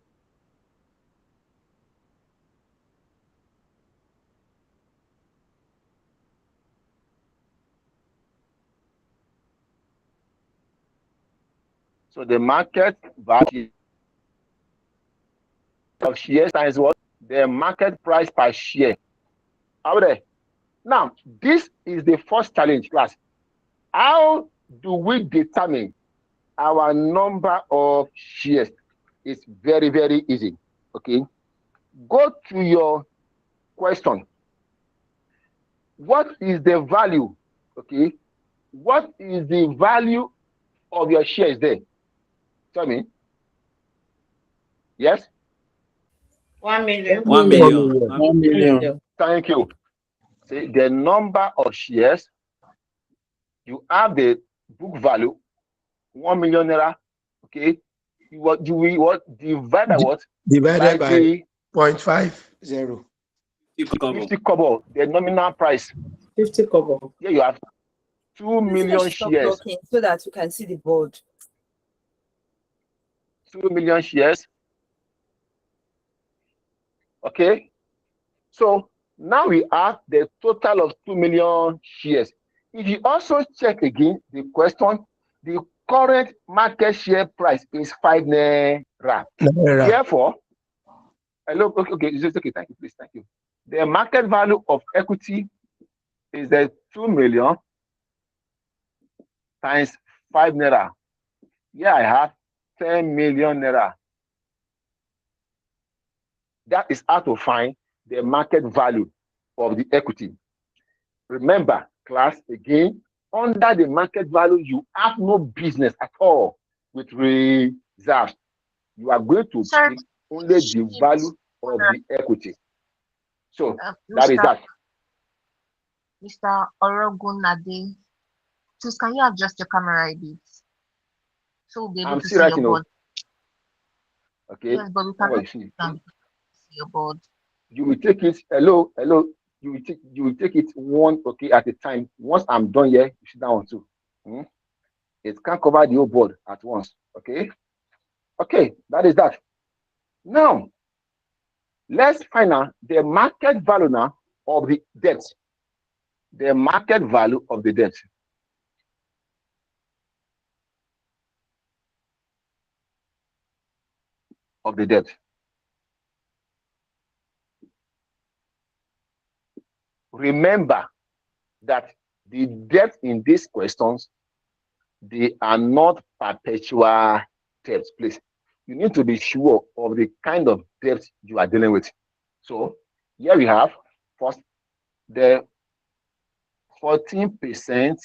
So the market value of shares times what? The market price per share. Out there. Now, this is the first challenge, class. How do we determine our number of shares? It's very, very easy. Okay. Go to your question. what is the value? Okay, what is the value of your shares there? Tell me. Yes? 1 million. 1 million. 1 million. Thank you. See, the number of shares, you have the book value, 1 million naira. Okay. What do we divide by what? Divided by the 0.50. 50 kobo, the nominal price. 50 kobo. Here you have 2 million Stop shares. talking so that you can see the board. 2 million shares. Okay. So now we have the total of 2 million shares. If you also check again the question, the current market share price is 5 naira. Naira. Therefore, hello, okay, it's okay, thank you, please, thank you. The market value of equity is the 2 million times 5 naira. Here I have 10 million naira. That is how to find the market value of the equity. Remember, class, again, under the market value, you have no business at all with reserves. You are going to Sir, pick only the value of the equity. So that is Mr. that. Mr. Orogunade, please can you adjust your camera a bit? So we'll be able I'm to still see writing. your board. Okay. Yes, but we How cannot I see. see your board. You will take it. Hello. You will take it one at a time. Once I'm done here, you sit down too. It can't cover the whole board at once. Okay. Okay, that is that. Now, let's find out the market value now of the debt. The market value of the debt. Of the debt. Remember that the debt in these questions, they are not perpetual debts, please. You need to be sure of the kind of debt you are dealing with. So here we have first the 14%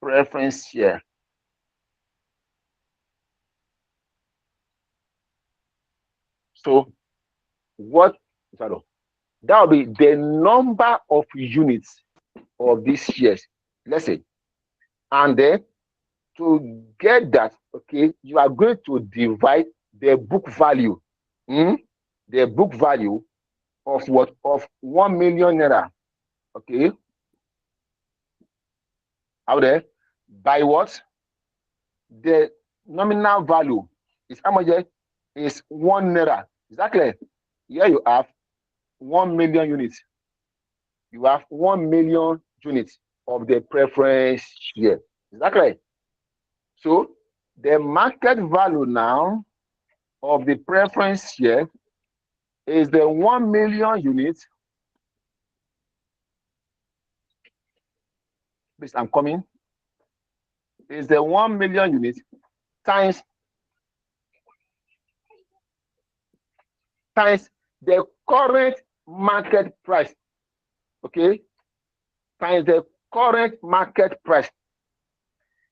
preference share. So what that will be the number of units of these shares, let's say, and then to get that, okay, you are going to divide the book value, the book value of what? Of 1 million naira, okay, out there, by what? The nominal value is how much? Is 1 naira. Exactly. Here you have 1 million units. You have 1 million units of the preference share. Exactly. So the market value now of the preference share is the 1 million units. Please, I'm coming. Is the 1 million units times the current market price. Okay, times the current market price.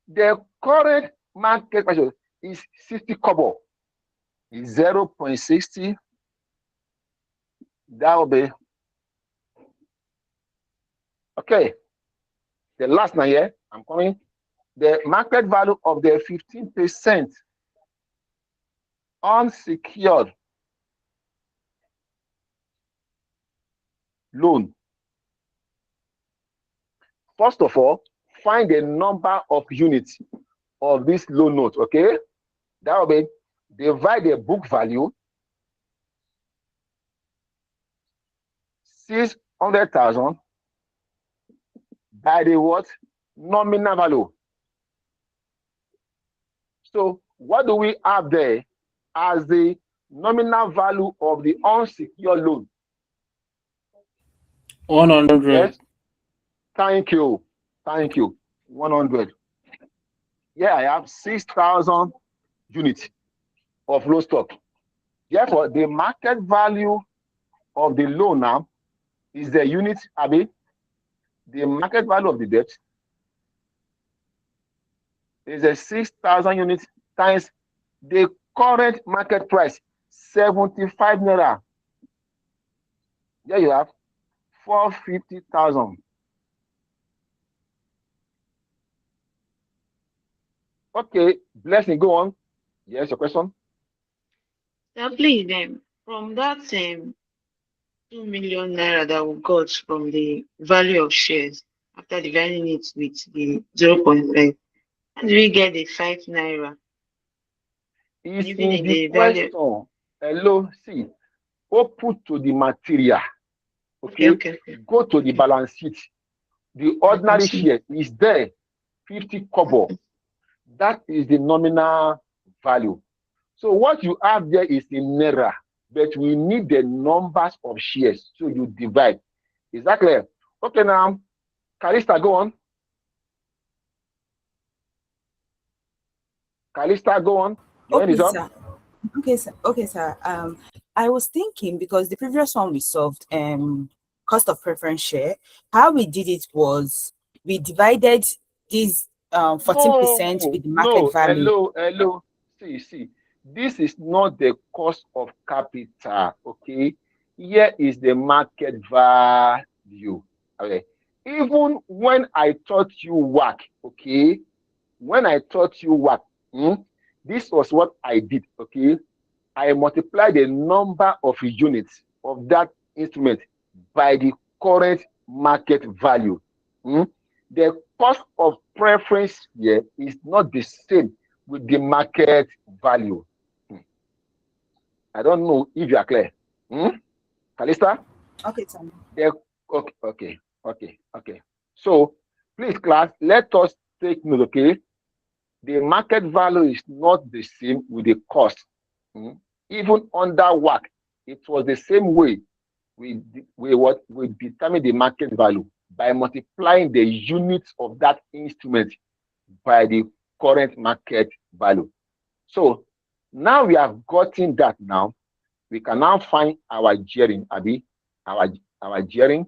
The current market price is 60 kobo. Is 0.60. That will be okay. The last one here, I'm coming. The market value of the 15% unsecured loan. First of all, find the number of units of this loan note, okay? That will be divide the book value, 600,000, by the what? Nominal value. So what do we have there as the nominal value of the unsecured loan? 100. Yes. Thank you. 100. Yeah, I have 6,000 units of loan stock. Therefore, the market value of the loan now is the unit, Abi, the market value of the debt is a 6,000 units times the current market price, 75 naira. There you have 450,000. Okay, Blessing, go on. Yes, your question. Please, from that 2 million naira that we got from the value of shares after dividing it with the 0.5, how do we get the 5 naira? It's Even in in the the value. question. Hello, see, go put to the material. Okay, Okay. go to the balance sheet. The ordinary share is there, 50 kobo. That is the nominal value. So what you have there is in naira, but we need the numbers of shares. So you divide. Is that clear? Okay, now, Calista, go on. Calista, go on. Your hand Okay, is up. sir. Okay, sir. I was thinking, because the previous one we solved, cost of preference share. How we did it was we divided this 14% with the market value. Hello. See. This is not the cost of capital. Okay. Here is the market value. Okay. Even when I taught you WACC, okay. When I taught you WACC, this was what I did. Okay. I multiplied the number of units of that instrument by the current market value. The cost of preference here is not the same with the market value. I don't know if you are clear. Calista? Okay, sir. Okay. So, please, class, let us take note, okay? The market value is not the same with the cost. Even under WACC, it was the same way we determine the market value by multiplying the units of that instrument by the current market value. So now we have gotten that. Now we can now find our gearing, Abi, our gearing.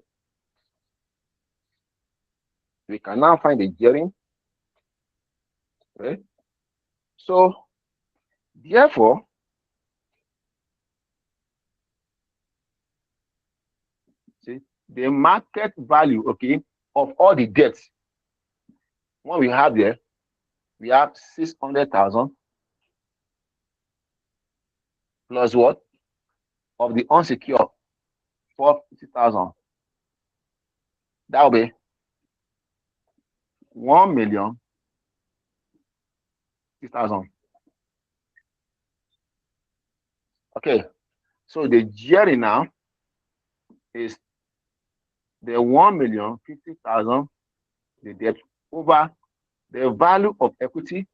We can now find the gearing. Okay. So therefore, the market value, okay, of all the debts, what we have there, we have 600,000 plus what? Of the unsecured, 450,000. That will be 1,060,000. Okay, so the gearing now is the 1,050,000, the debt, over the value of equity,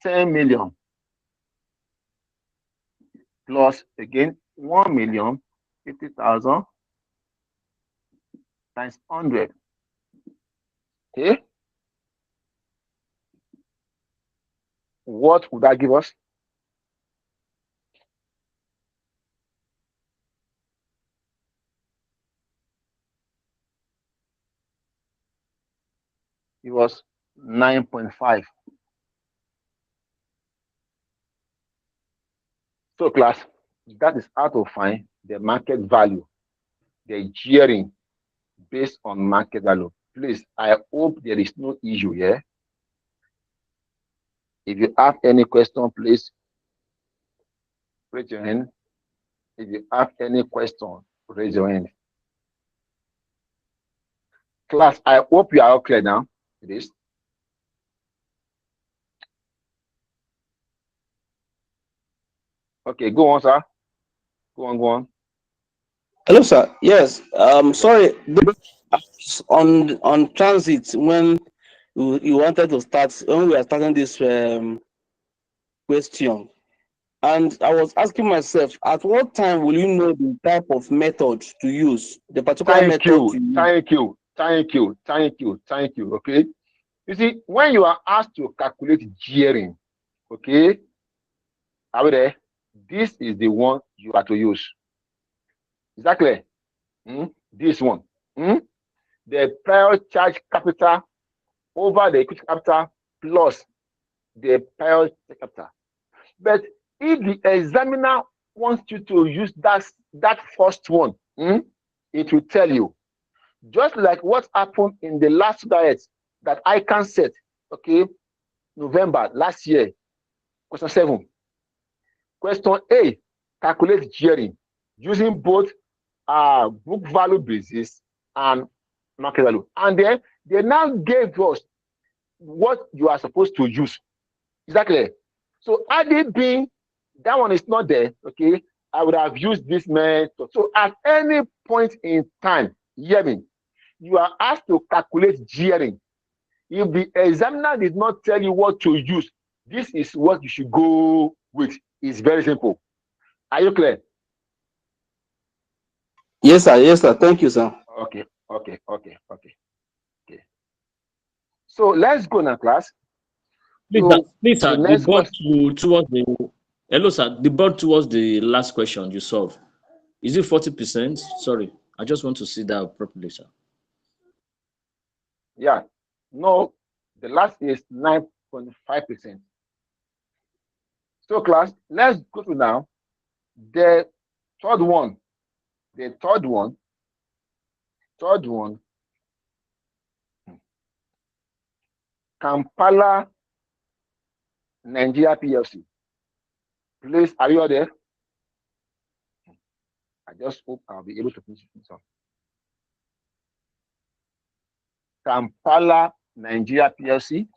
10 million, plus again 1,050,000 times 100. Okay, what would that give us? It was 9.5. So class, that is how to find the market value, the gearing based on market value. Please, I hope there is no issue here. If you have any question, please raise your hand. If you have any question, raise your hand. Class, I hope you are all clear now. It is. Okay, go on, sir. Go on. Hello, sir. Yes. Sorry. On transit, when you wanted to start, when we are starting this question, and I was asking myself, at what time will you know the type of method to use, the particular method to use? Thank you. Okay. You see, when you are asked to calculate gearing, okay, are we there? This is the one you are to use. Is that clear? This one. The prior charge capital over the equity capital plus the prior charge capital. But if the examiner wants you to use that first one, it will tell you. Just like what happened in the last diet that I can set, okay, November last year, question 7. Question A, calculate gearing using both book value basis and market value. And then they now gave us what you are supposed to use. Exactly. So had it been that one is not there, okay, I would have used this method. So at any point in time, hear me, you are asked to calculate gearing. If the examiner did not tell you what to use, this is what you should go with. It's very simple. Are you clear? Yes, sir. Yes, sir. Thank you, sir. Okay. So let's go now, class. Please, sir, the board towards the hello, sir. The board towards the last question you solved. Is it 40%? Sorry, I just want to see that properly, sir. Yeah. No, the last is 9.5%. So, class, let's go to now the third one. The third one. Kampala Nigeria PLC. Please, are you all there? I just hope I'll be able to finish this one. Kampala Nigeria PLC.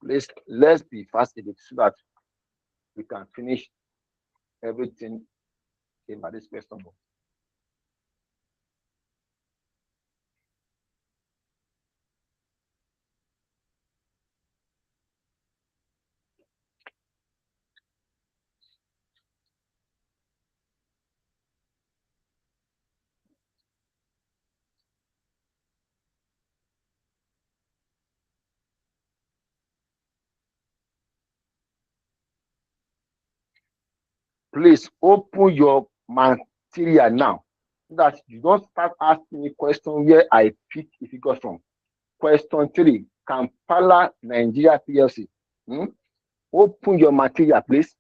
Please, let's be fast a bit so that we can finish everything about this question. Please open your material now so that you don't start asking me questions where I pick a figure from. Question 3, Kampala Nigeria PLC. Open your material, please.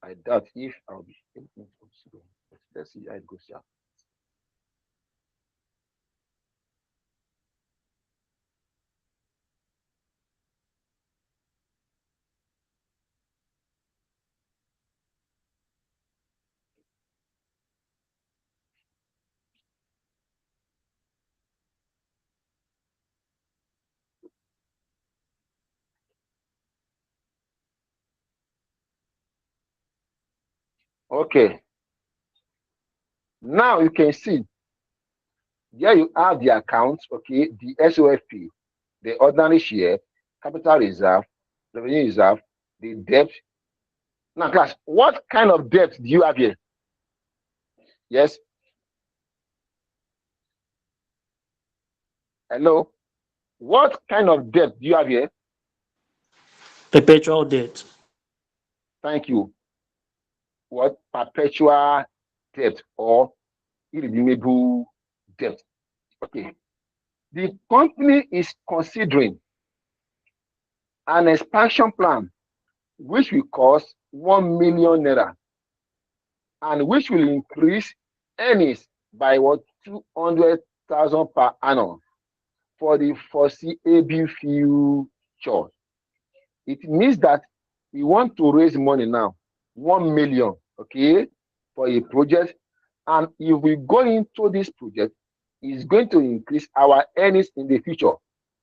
I doubt if I'll be able to. Let's see how it goes here. Okay. Now you can see here you have the accounts, okay, the SOFP, the ordinary share, capital reserve, revenue reserve, the debt. Now, class, what kind of debt do you have here? Yes. Hello. What kind of debt do you have here? Perpetual debt. Thank you. What? Perpetual debt or irredeemable debt. Okay. The company is considering an expansion plan which will cost 1 million naira and which will increase earnings by 200,000 per annum for the foreseeable future. It means that we want to raise money now, 1 million, okay, for a project. And if we go into this project, it's going to increase our earnings in the future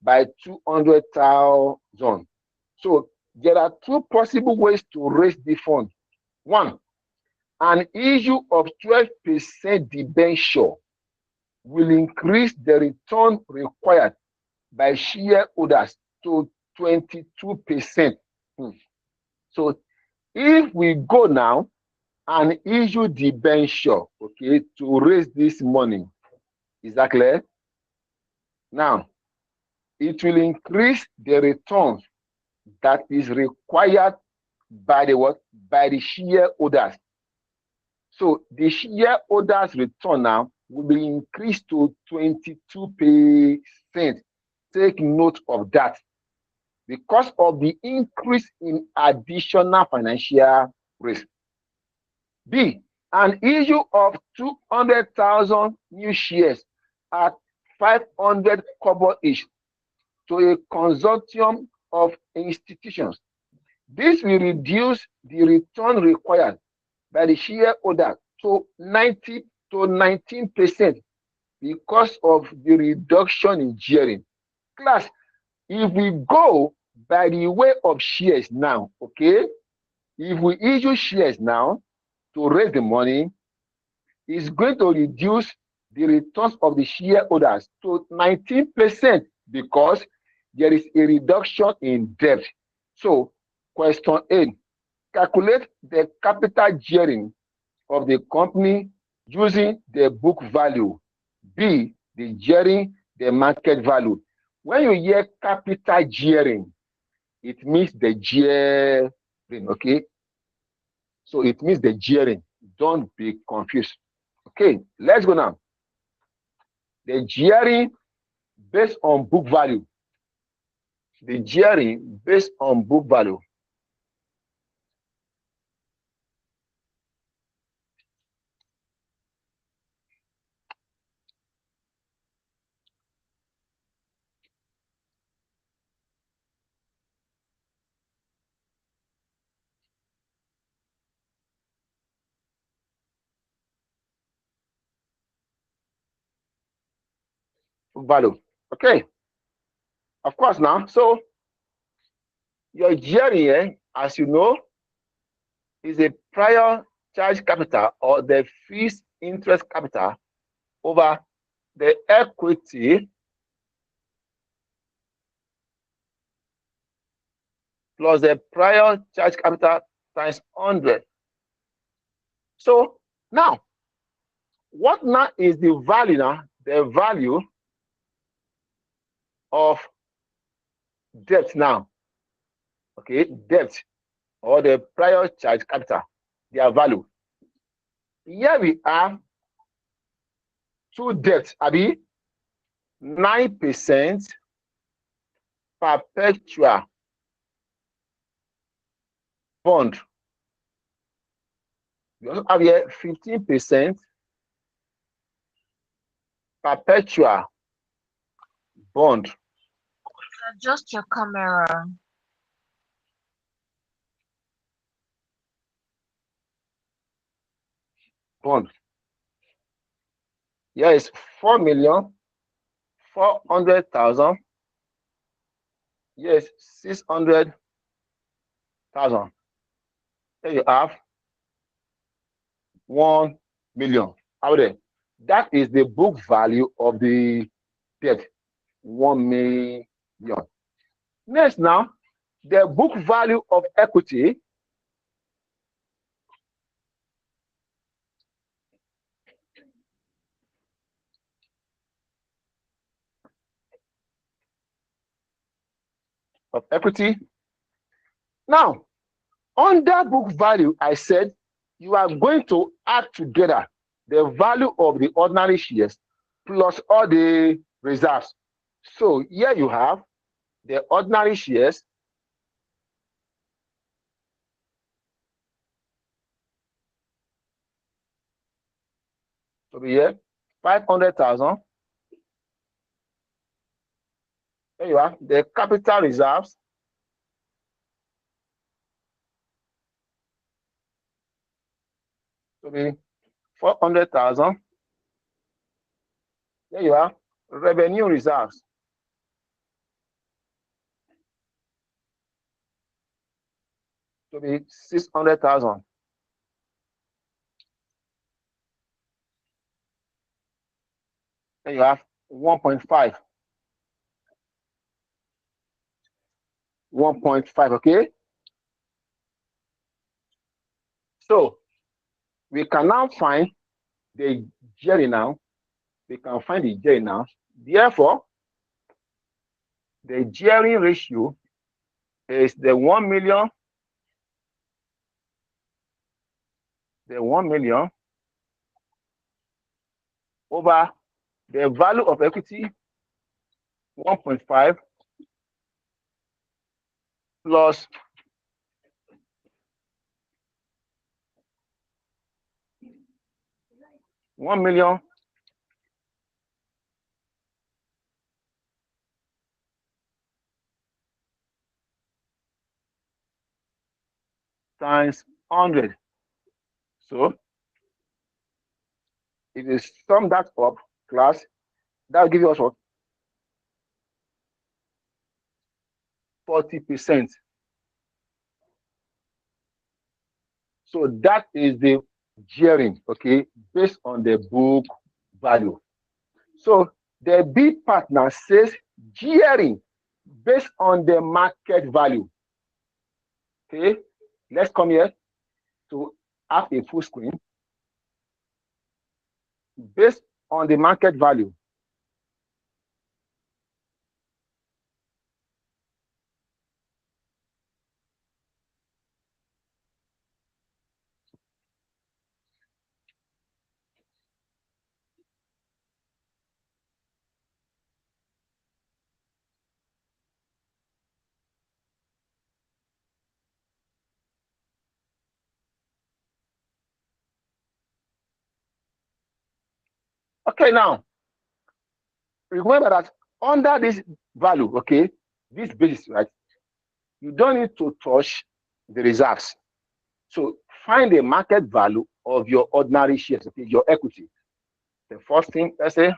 by 200,000. So there are 2 possible ways to raise the fund. 1, an issue of 12% debenture will increase the return required by shareholders to 22%. So if we go now and issue debenture, okay, to raise this money, is that clear? Now, it will increase the return that is required by the what? By the shareholders. So the shareholders' return now will be increased to 22%. Take note of that because of the increase in additional financial risk. B, an issue of 200,000 new shares at 500 kobo each to a consortium of institutions. This will reduce the return required by the shareholder to 90 to 19% because of the reduction in gearing. Class, if we go by the way of shares now, okay, if we issue shares now to raise the money, it's going to reduce the returns of the shareholders to 19% because there is a reduction in debt. So, question A, calculate the capital gearing of the company using the book value. B, the gearing, the market value. When you hear capital gearing, it means the gearing, okay? So it means the gearing. Don't be confused. Okay, let's go now. The gearing based on book value. The gearing based on book value. Value. Okay. Of course now. So your gearing, as you know, is a prior charge capital or the fixed interest capital over the equity plus the prior charge capital times 100. So now, what now is the value now? The value of debt now. Okay, debt or the prior charge capital, their value. Here we have two debts, Abi, 9% perpetual bond. We also have here 15% perpetual bond. Adjust your camera. Bond. Here is 4,400,000. Yes, 600,000. There you have 1 million. Out there. That is the book value of the debt. 1 million. Next now, the book value of equity. Of equity. Now, under book value, I said you are going to add together the value of the ordinary shares plus all the reserves. So here you have the ordinary shares to be here 500,000. There you have the capital reserves to be 400,000. There you are revenue reserves to be 600,000. Then you have 1.5. 1.5, okay? So we can now find the gearing now. We can find the gearing now. Therefore, the gearing ratio is the 1 million, over the value of equity 1.5 plus $1 million times 100. So if you sum that up, class, that will give you us what? 40%. So that is the gearing, okay, based on the book value. So the B partner says gearing based on the market value. Okay, let's come here to have a full screen. Based on the market value. Okay, now remember that under this value, okay, this basis, right, you don't need to touch the reserves. So find the market value of your ordinary shares, okay, your equity. The first thing, let's say,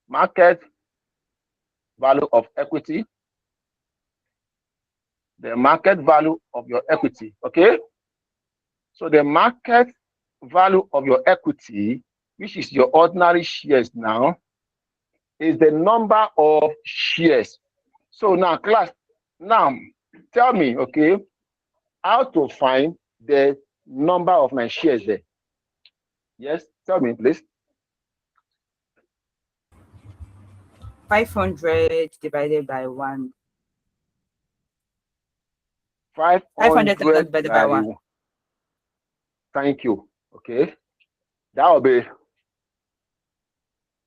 market value of equity, the market value of your equity, okay? So the market value of your equity, which is your ordinary shares now, is the number of shares. So now, class, now tell me, okay, how to find the number of my shares there. Yes, tell me, please. 500 divided by 1. 500 divided by 1. Thank you. Okay. That will be,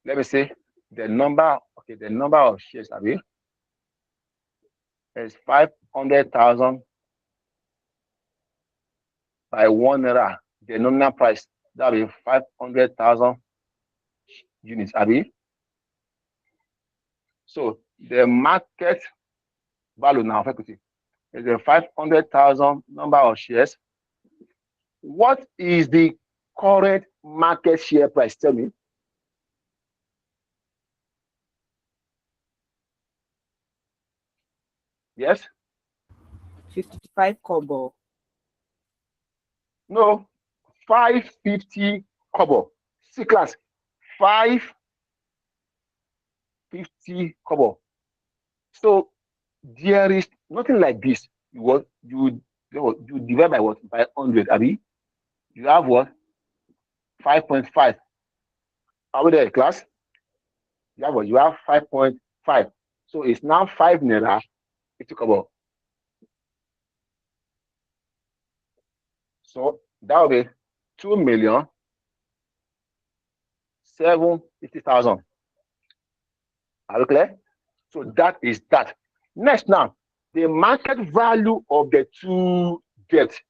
let me see, the number, okay, the number of shares is 500,000 by 1 naira. The nominal price, that will be 500,000 units, So the market value now of equity is a 500,000 number of shares. What is the current market share price? Tell me. Yes? 55 kobo. No, 550 kobo. See class, 550 kobo. So there is nothing like this. You divide by what? By 100, You have what? 5.5. Are we there, class? You have what? You have 5.5. So it's now 5 naira. It took about. So that will be 2,750,000. Are we clear? So that is that. Next now, the market value of the two debts.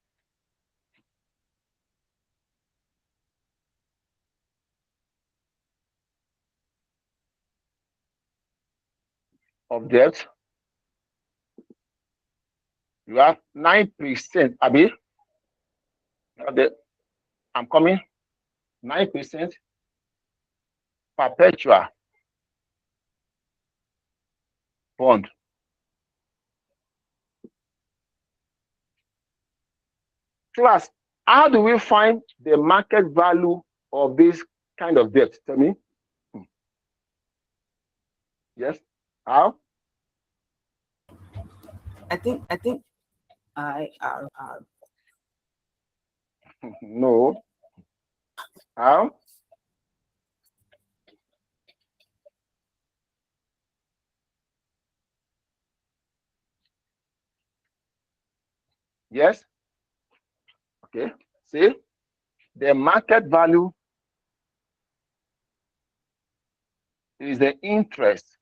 Of debt. You have 9%, I'm coming. 9% perpetual bond. Class, how do we find the market value of this kind of debt? Tell me. Yes. How? I think IRR. No. How? Yes. Okay. See, the market value is the interest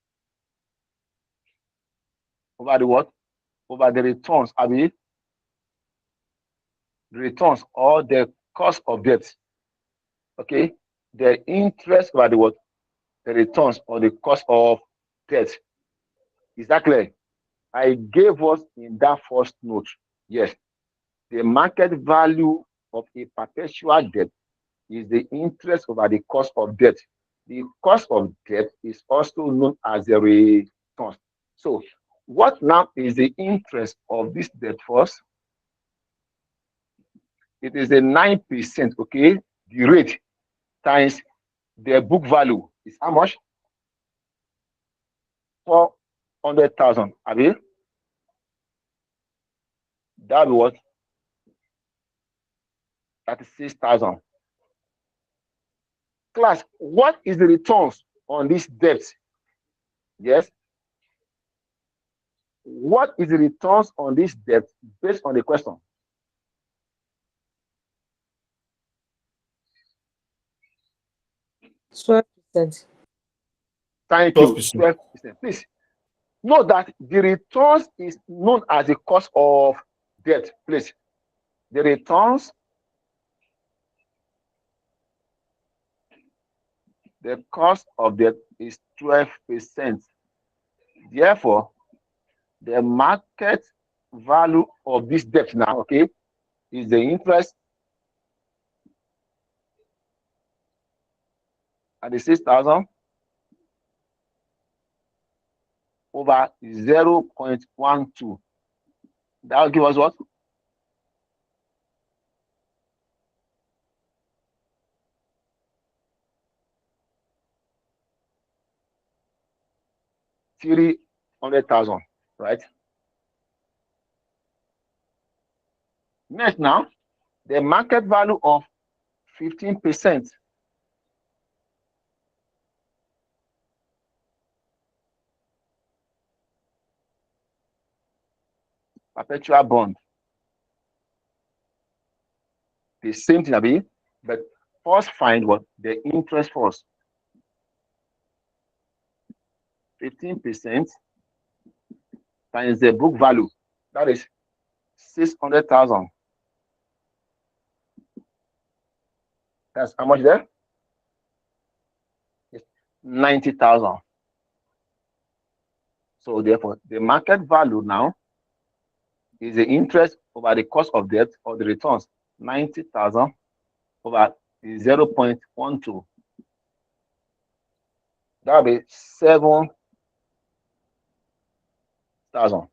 over the what? Over the returns. I mean, the returns or the cost of debt. Okay. The interest over the what? The returns or the cost of debt. Is that clear? I gave us in that first note. Yes. The market value of a perpetual debt is the interest over the cost of debt. The cost of debt is also known as the return. So, what now is the interest of this debt first? It is a 9%, okay? The rate times the book value is how much? 400,000. I mean, that was 36,000. Class, what is the returns on this debt? Yes. What is the returns on this debt based on the question? %. Thank you. 12%. 12%. Please note that the returns is known as the cost of debt. Please, the returns, the cost of debt is 12%. Therefore, the market value of this debt now, okay, is the interest at the 6,000 over 0.12. That will give us what? $300,000, right? Next now, the market value of 15%. Perpetual bond. The same thing, Abi, but first find what the interest first. 15% times the book value. That is 600,000. That's how much there? 90,000. So therefore, the market value now is the interest over the cost of debt or the returns. 90,000 over 0.12. That will be 7,000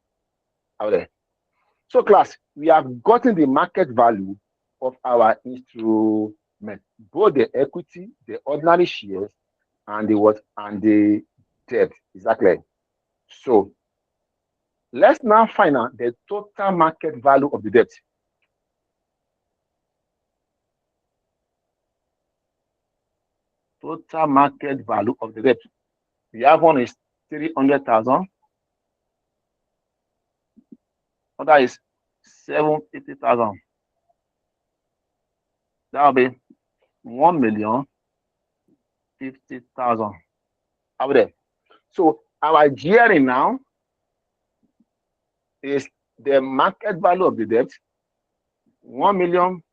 out there. So class, we have gotten the market value of our instrument, both the equity, the ordinary shares, and the what, and the debt. Exactly. So let's now find out the total market value of the debt. Total market value of the debt. We have one is 300,000. Other is 750,000. That will be 1,050,000 out there. So our gearing now is the market value of the debt, 1,000,000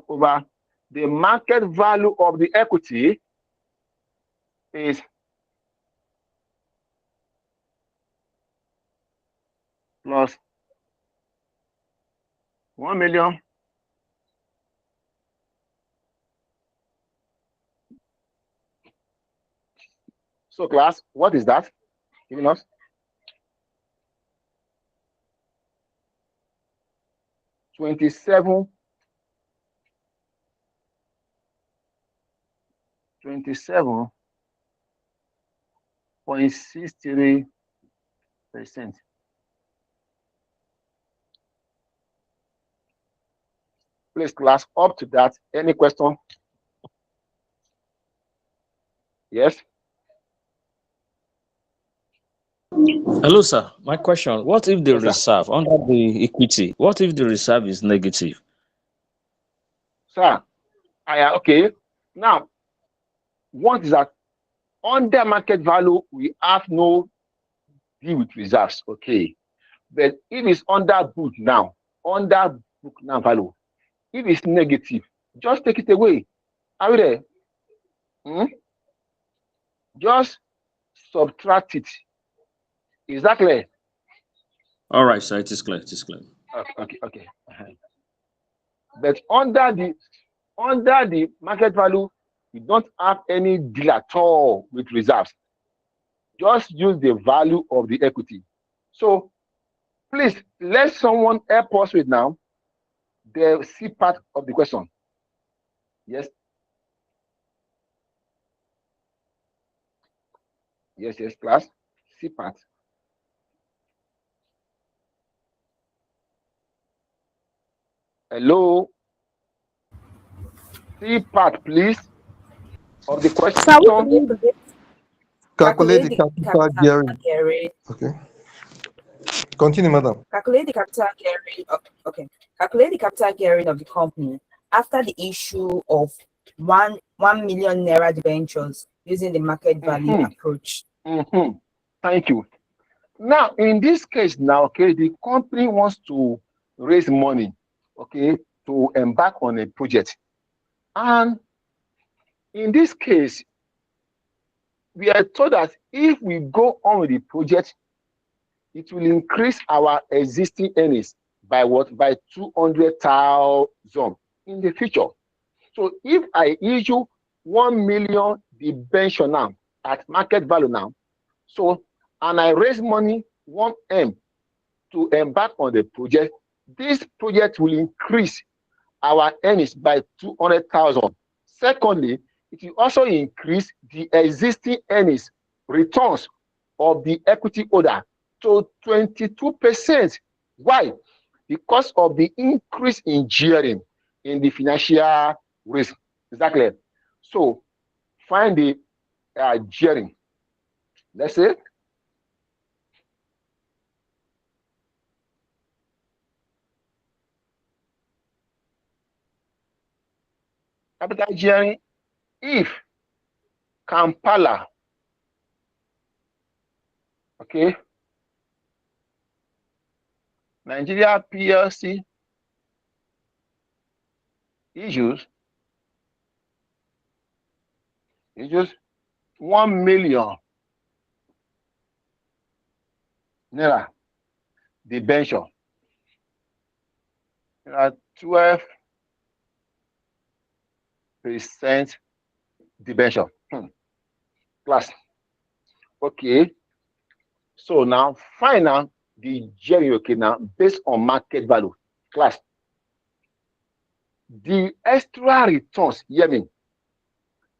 over the market value of the equity is plus 1,000,000 So class, what is that giving us? $27.63%. Please, class, up to that. Any question? Yes. Hello, sir. My question: what if the Yes, sir. reserve under the equity? What if the reserve is negative? Sir, okay. Now, what is that? Under market value, we have no deal with reserves. Okay. But if it's under book now value, if it's negative, just take it away. Are you there? Just subtract it. Is that clear? All right, sir. It is clear. It is clear. Okay. But under the market value, we don't have any deal at all with reserves. Just use the value of the equity. So please let someone help us with now the C part of the question. Yes. Yes, class. C part. Hello. C part, please, of the question. Calculate the capital gearing. Okay. Continue, madam. Calculate the capital gearing. Okay. Calculate the capital gearing of the company after the issue of 1 million naira debentures using the market value approach. Thank you. Now, in this case, okay, the company wants to raise money, okay, to embark on a project. And in this case, we are told that if we go on with the project, it will increase our existing earnings by what? By 200,000 in the future. So if I issue 1 million debenture now at market value now, so and I raise money 1M to embark on the project, this project will increase our earnings by 200,000. Secondly, it will also increase the existing earnings returns of the equity holder to 22%. Why? Because of the increase in gearing in the financial risk. Is that clear? So find the gearing. Let's say capital gearing if Kampala, okay, Nigeria PLC issues 1 million naira debenture. 12% debenture. Class. Okay. So now find out the gearing, okay, now based on market value. Class. The extra returns, hear me,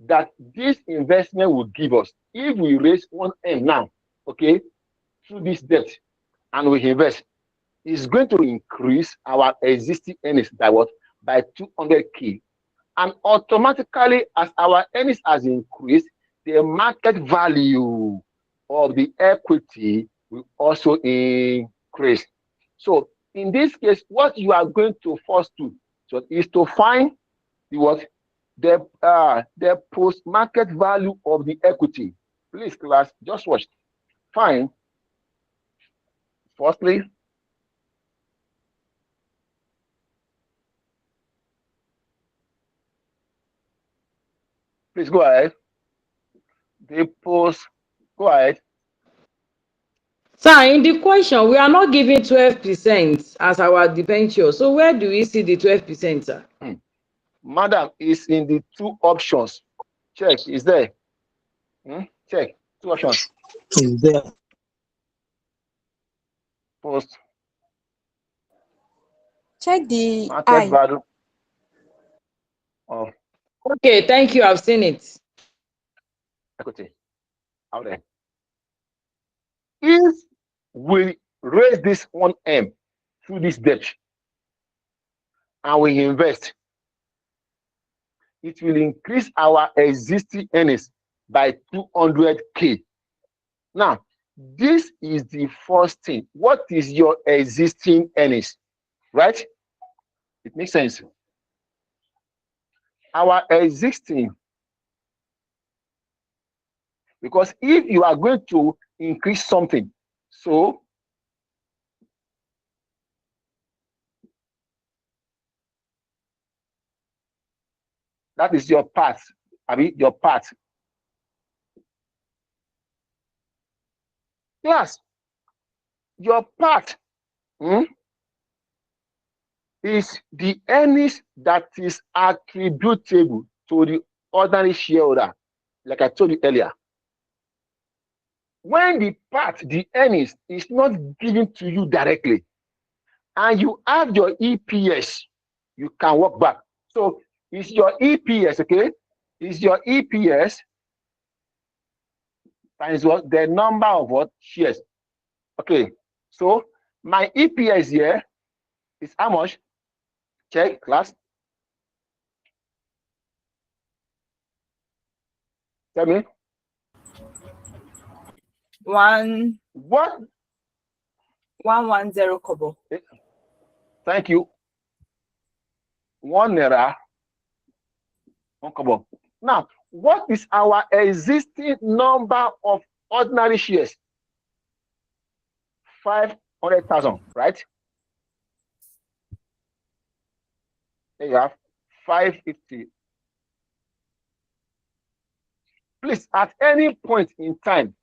that this investment will give us if we raise 1M now, okay, through this debt and we invest, is going to increase our existing earnings by what? By 200K. And automatically, as our earnings has increased, the market value of the equity will also increase. So in this case, what you are going to first do is to find the post-market value of the equity. Please, class, just watch. Fine. Firstly, please go ahead. Go ahead. Sir, in the question, we are not giving 12% as our debenture. So where do we see the 12%, sir? Madam, is in the two options. Check, is there? Check, two options. Is there? Post. Check the market value of Okay, thank you. I've seen it. equity out there. If we raise this 1M through this debt, and we invest, it will increase our existing earnings by 200K. Now, this is the first thing. What is your existing earnings? Right? It makes sense. Our existing, because if you are going to increase something, so that is your part. I mean, your part. Yes, your part is the earnings that is attributable to the ordinary shareholder, like I told you earlier. When the part, the earnings, is not given to you directly, and you have your EPS, you can work back. So it's your EPS, okay? Is your EPS times what? The number of what? Shares. Okay. So my EPS here is how much? Check, class. Tell me. 110 kobo. Thank you. 1 naira, 1 kobo. Now, what is our existing number of ordinary shares? 500,000, right? There you have 550. Please, at any point in time,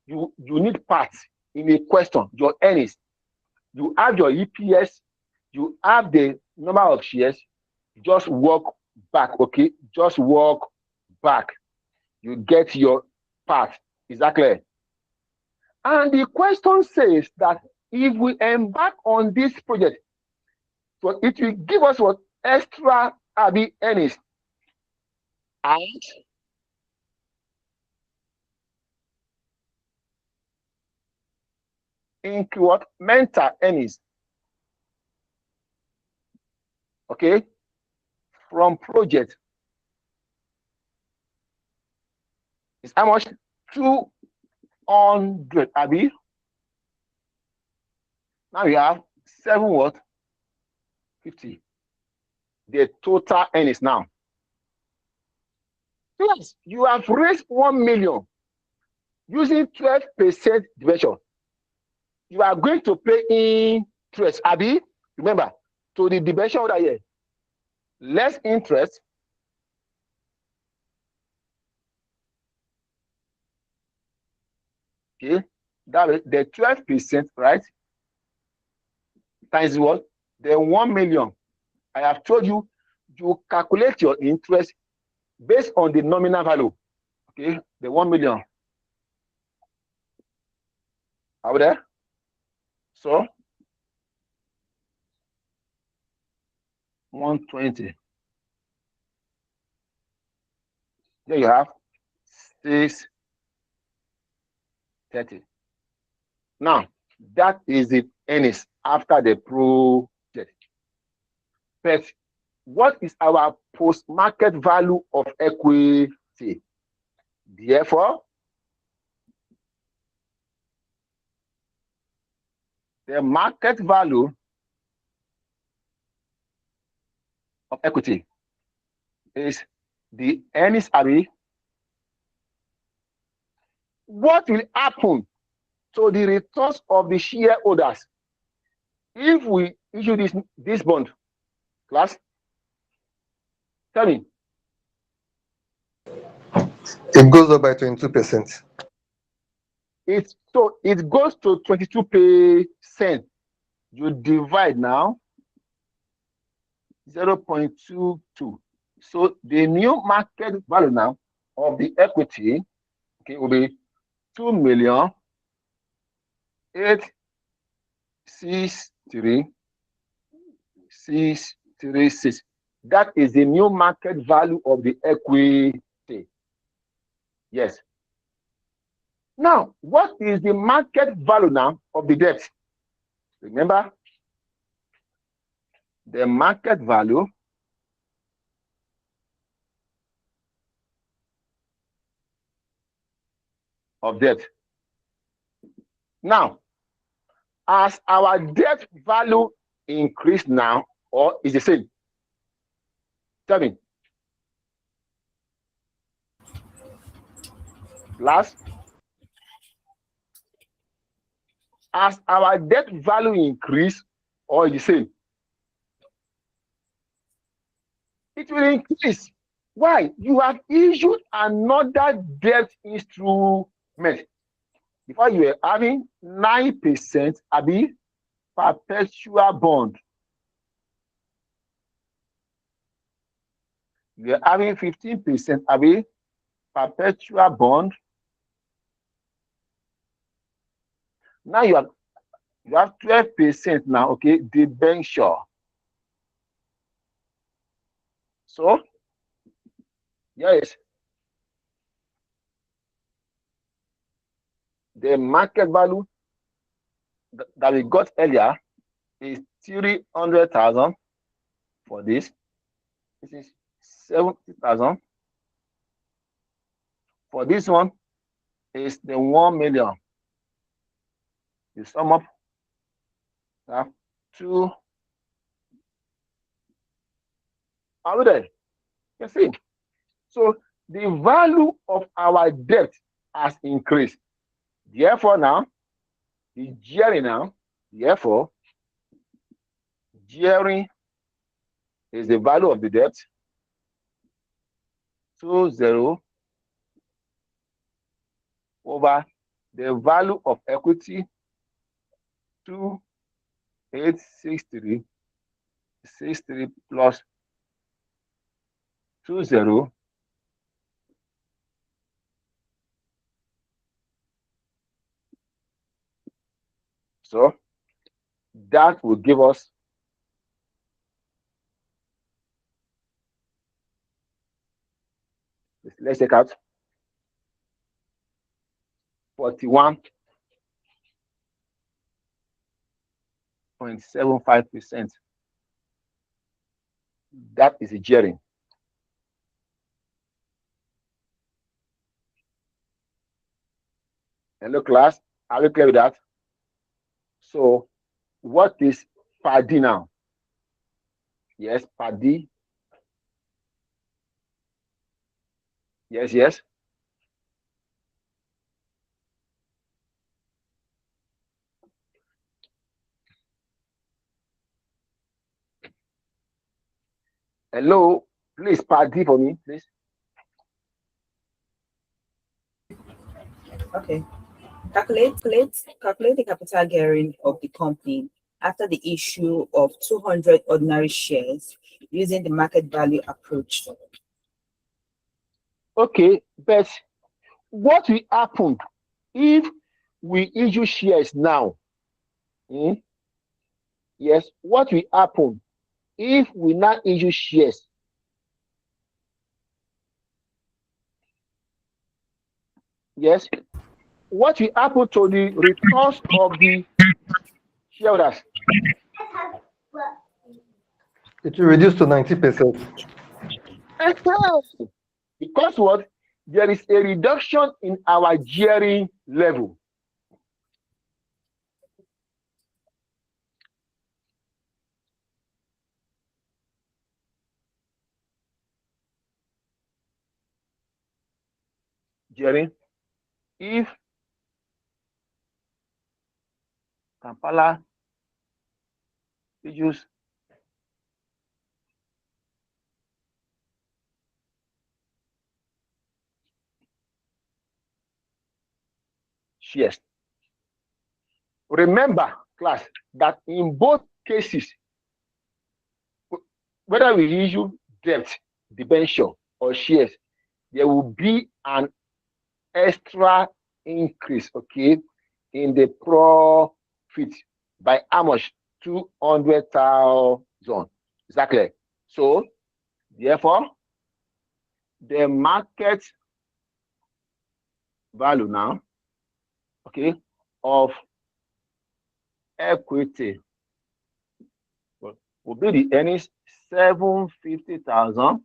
you need parts in a question, your earnings. You have your EPS, you have the number of shares, just work back, okay? Just work back. You get your part. Is that clear? And the question says that if we embark on this project, so it will give us what? Extra earnings. And into what? Mental earnings. Okay? From project. It's how much? 200, Abi. Now you have 7 what? 50. The total earnings now. Yes, you have raised 1 million using 12% debenture. You are going to pay interest, Abi. Remember, to the debenture holder here, less interest. Okay, that is the 12%, right? Times what? The 1 million. I have told you, you calculate your interest based on the nominal value. Okay, the 1 million. Are we there? So 120. There you have 630. Now that is the earnings after the project. But what is our post-market value of equity? Therefore, the market value of equity is the earnings, Abi. What will happen to the returns of the shareholders if we issue this bond? Class, tell me. It goes up by 22%. So it goes to 22%. You divide now 0.22. So the new market value now of the equity, okay, will be 2,863,636. That is the new market value of the equity. Yes. Now, what is the market value now of the debt? Remember, the market value of debt. Now, as our debt value increase now, or is the same? Tell me. Last, as our debt value increase, or is the same? It will increase. Why? You have issued another debt instrument. Before you were having 9% abi perpetual bond. You are having 15% abi perpetual bond. Now you have 12% now, okay, debenture. So, yes, the market value that we got earlier is 300,000 for this. This is 70,000. For this one is the 1 million. You sum up, have 2. Are we there? You see? So the value of our debt has increased. Therefore, now, the gearing now, therefore, gearing is the value of the debt. 20 over the value of equity, 2863, 63 plus 20. So that will give us let's take out 41.75%. That is a gearing. Hello, class. Are you clear with that? So, what is PADI now? Yes, PADI. Yes, yes. Hello, please PADI for me, please. Okay. Calculate the capital gearing of the company after the issue of 200 ordinary shares using the market value approach. Okay, but what will happen if we issue shares now? Yes, what will happen if we now issue shares? Yes, what will happen to the returns of the shareholders? It will reduce to 90%. Because what? There is a reduction in our gearing level. Gearing. If Kampala issues shares. Remember, class, that in both cases, whether we issue debt, debenture, or shares, there will be an extra increase, okay, in the profit by how much? 200,000. Is that clear? So, therefore, the market value now, okay, of equity will be the earnings 750,000.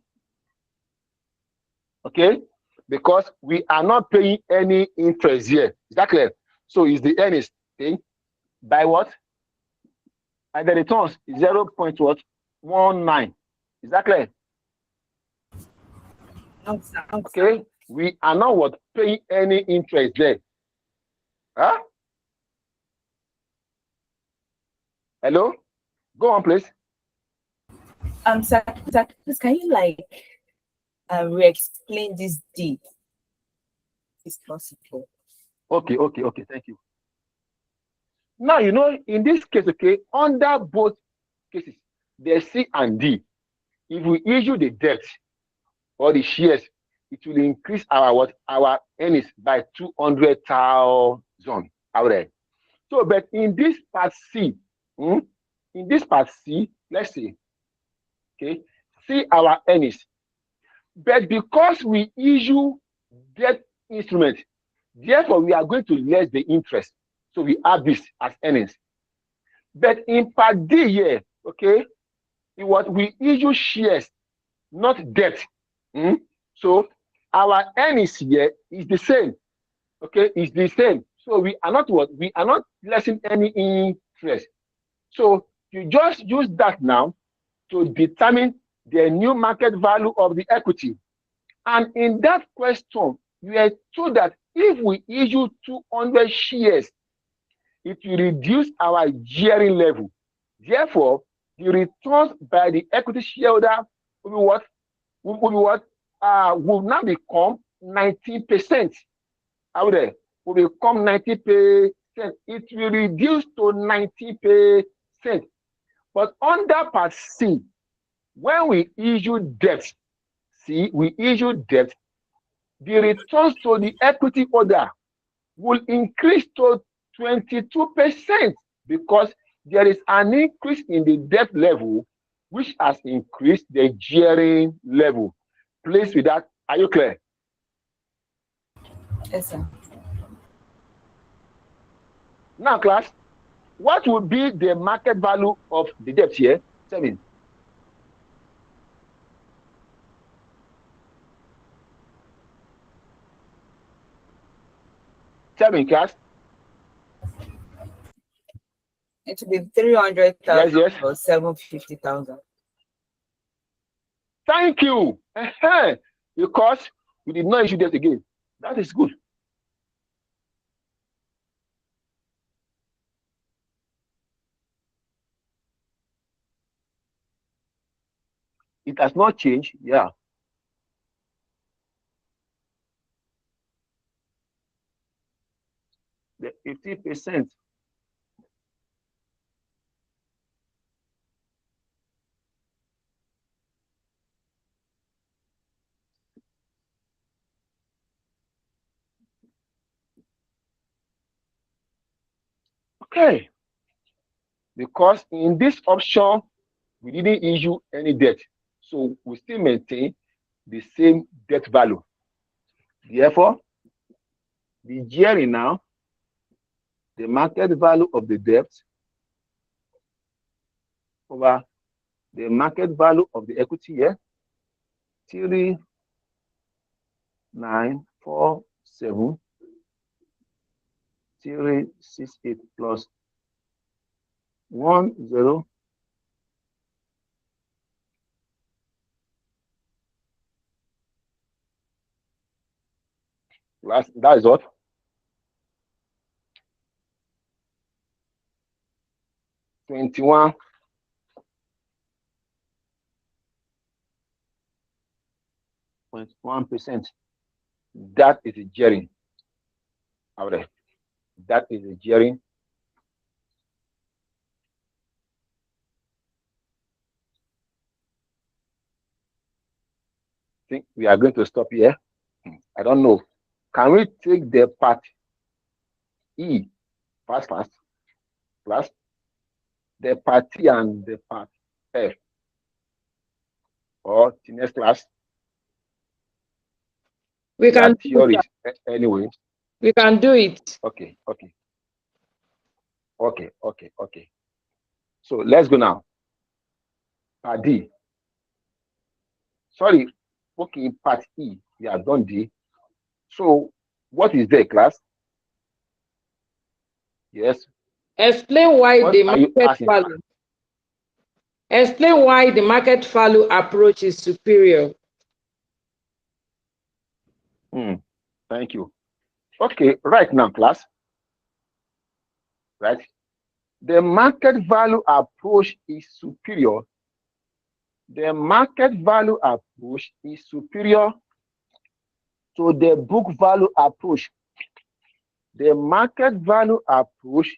Okay, because we are not paying any interest here. Is that clear? So is the earnings thing by what? And the returns is 0.19. Is that clear? Okay, we are not what paying any interest there. Huh? Hello? Go on, please. Sir, please, can you like re-explain this deed? It's possible. Okay, thank you. Now, you know, in this case, okay, under both cases, the C and D, if we issue the debt or the shares, it will increase our what? Our earnings by 200,000 out there. So, but in this part C, let's say, okay, see our earnings. But because we issue debt instrument, therefore we are going to less the interest. So we add this as earnings. But in part D here, okay, what we issue shares, not debt. So our earnings here is the same. Okay, it's the same. So we are not what? We are not lessing any interest. So you just use that now to determine the new market value of the equity. And in that question, you are told that if we issue 200 shares, it will reduce our gearing level. Therefore, the returns by the equity shareholder will now become 19%. Out there will become 90%. It will reduce to 90%. But under part C, when we issue debt, the returns to the equity holder will increase to 22% because there is an increase in the debt level, which has increased the gearing level. Please, with that, are you clear? Yes, sir. Now, class, what would be the market value of the debt here? 7. Class. It will be 300,000 yes. or 750,000. Thank you. Because we did not issue debt again. That is good. It has not changed. Yeah. The 50%. Okay. Because in this option, we didn't issue any debt. So we still maintain the same debt value. Therefore, the gearing now, the market value of the debt over the market value of the equity here, 3,947, 368 plus 10. That is what? $21.1%. That is a gearing. Out there. That is a gearing. I think we are going to stop here. I don't know. Can we take the part E fast plus the part T and the part F? Or the next class? We can do theories anyway. We can do it. Okay. So let's go now. part D. Sorry, okay, part E. We have done D. So what is there, class? Yes. Explain why What the are you market asking? value. Explain why the market value approach is superior. Thank you. Okay, right now, class. Right. The market value approach is superior. The market value approach is superior to the book value approach. The market value approach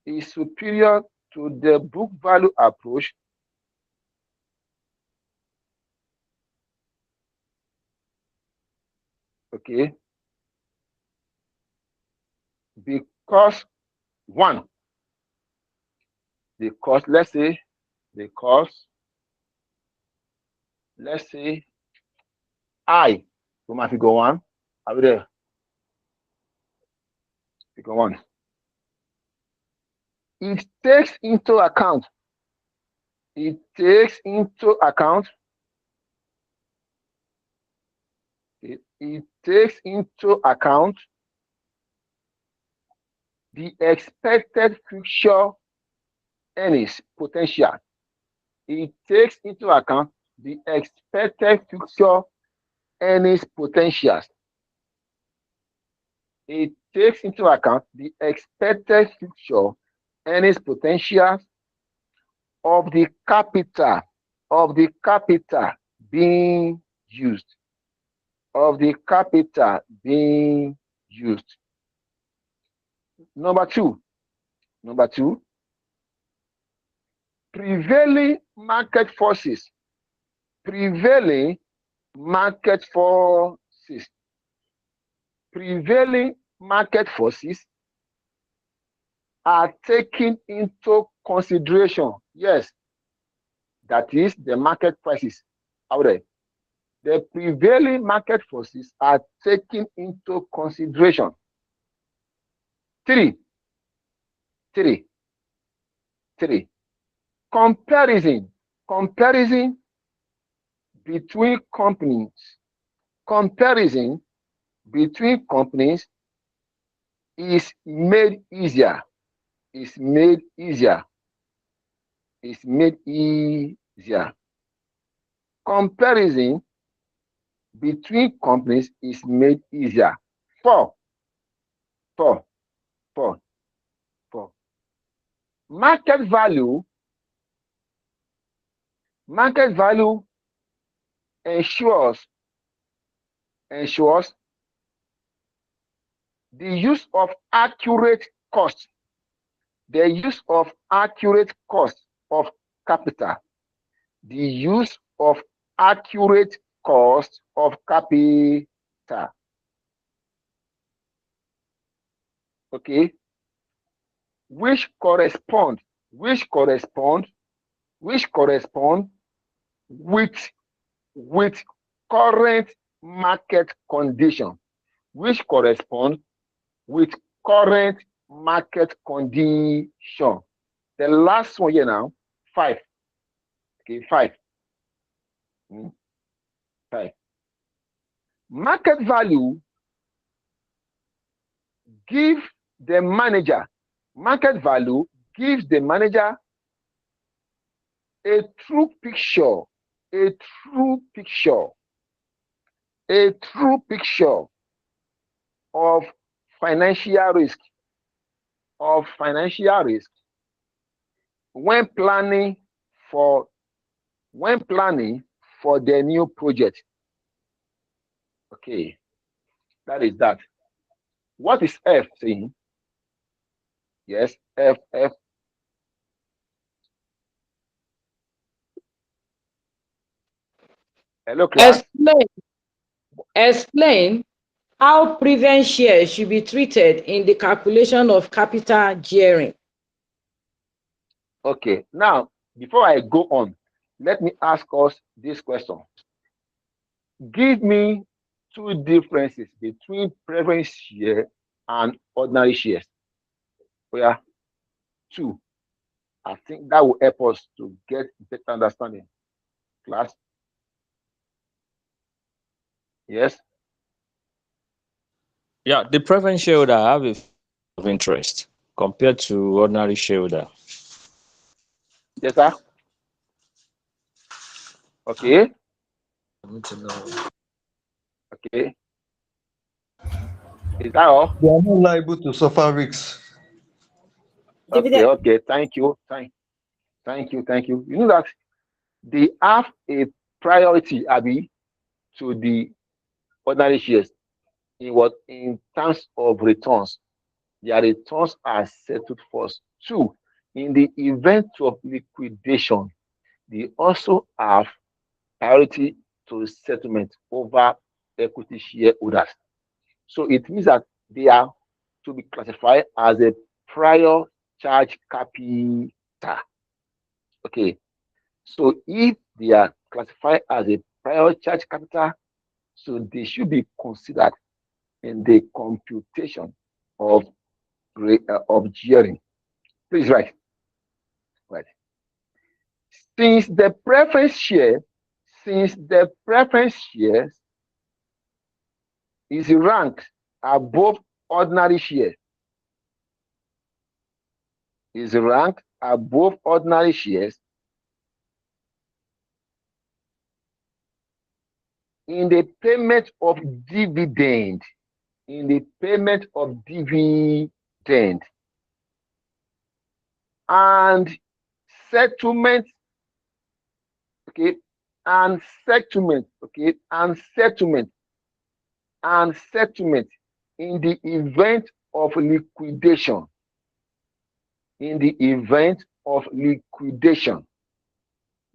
is superior to the book value approach. Okay. Because one, because let's say I from my figure one, are we there? Figure one. It takes into account. It takes into account. It takes into account the expected future earnings potential. It takes into account the expected future earnings potentials. It takes into account the expected future earnings potential of the capital being used. Of the capital being used. Number two, prevailing market forces are taken into consideration. Yes, that is the market prices out there. The prevailing market forces are taken into consideration. Three. Comparison between companies. Is made easier. Comparison between companies is made easier. Four. Market value ensures the use of accurate cost. The use of accurate cost of capital. The use of accurate cost of capital. Okay. Which correspond with current market condition. Which correspond with current market condition. The last one here now, 5. Okay, 5. 5. Market value gives the manager a true picture of financial risk when planning for the new project. Okay, that is that. What is F saying? Yes, F. Hello, class. Explain how preference shares should be treated in the calculation of capital gearing. Okay, now before I go on, let me ask us this question. Give me two differences between preference share and ordinary shares. Two. I think that will help us to get better understanding. Class? Yes? Yeah, the preference shareholder have a of interest compared to ordinary shareholder. Yes, sir? Okay. I need to know. Okay. Is that all? They are not liable to suffer risks. Okay, okay. Thank you. Thank you. You know that they have a priority, Abby, to the ordinary shares in terms of returns. Their returns are settled first. Two, in the event of liquidation, they also have priority to settlement over equity shareholders. So it means that they are to be classified as a prior charge capital. Okay. So if they are classified as a prior charge capital, so they should be considered in the computation of gearing. Please write. Right. Since the preference shares is ranked above ordinary shares, in the payment of dividend, and settlement, okay, and settlement in the event of liquidation,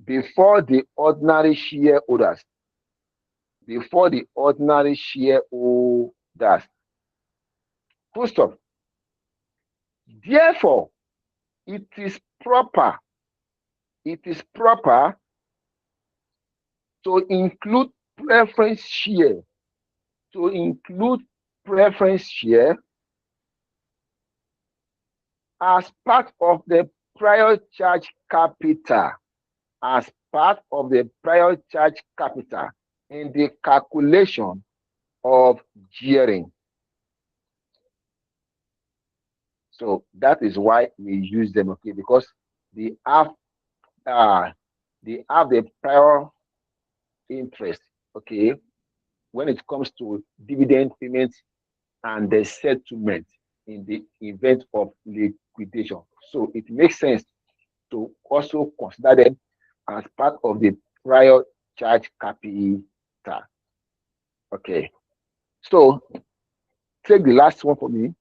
before the ordinary shareholders. Full stop. Therefore, it is proper to include preference share as part of the prior charge capital, in the calculation of gearing. So that is why we use them, okay, because they have the prior interest, okay, when it comes to dividend payments and the settlement in the event of liquidation. So it makes sense to also consider them as part of the prior charge capital. Okay. So take the last one for me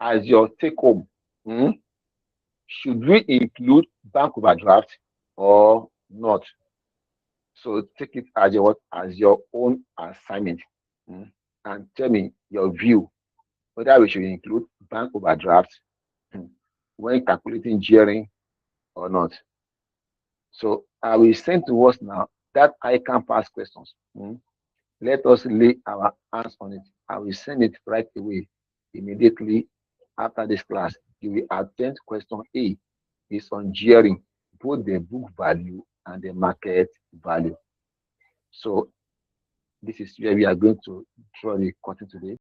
as your take home. Should we include bank overdraft or not? So take it as your own assignment, and tell me your view whether we should include bank overdraft when calculating gearing or not. So I will send to us now that I can pass questions. Let us lay our hands on it. I will send it right away, immediately after this class. You will attend question A. Is on gearing, both the book value and the market value. So this is where we are going to draw the curtain today.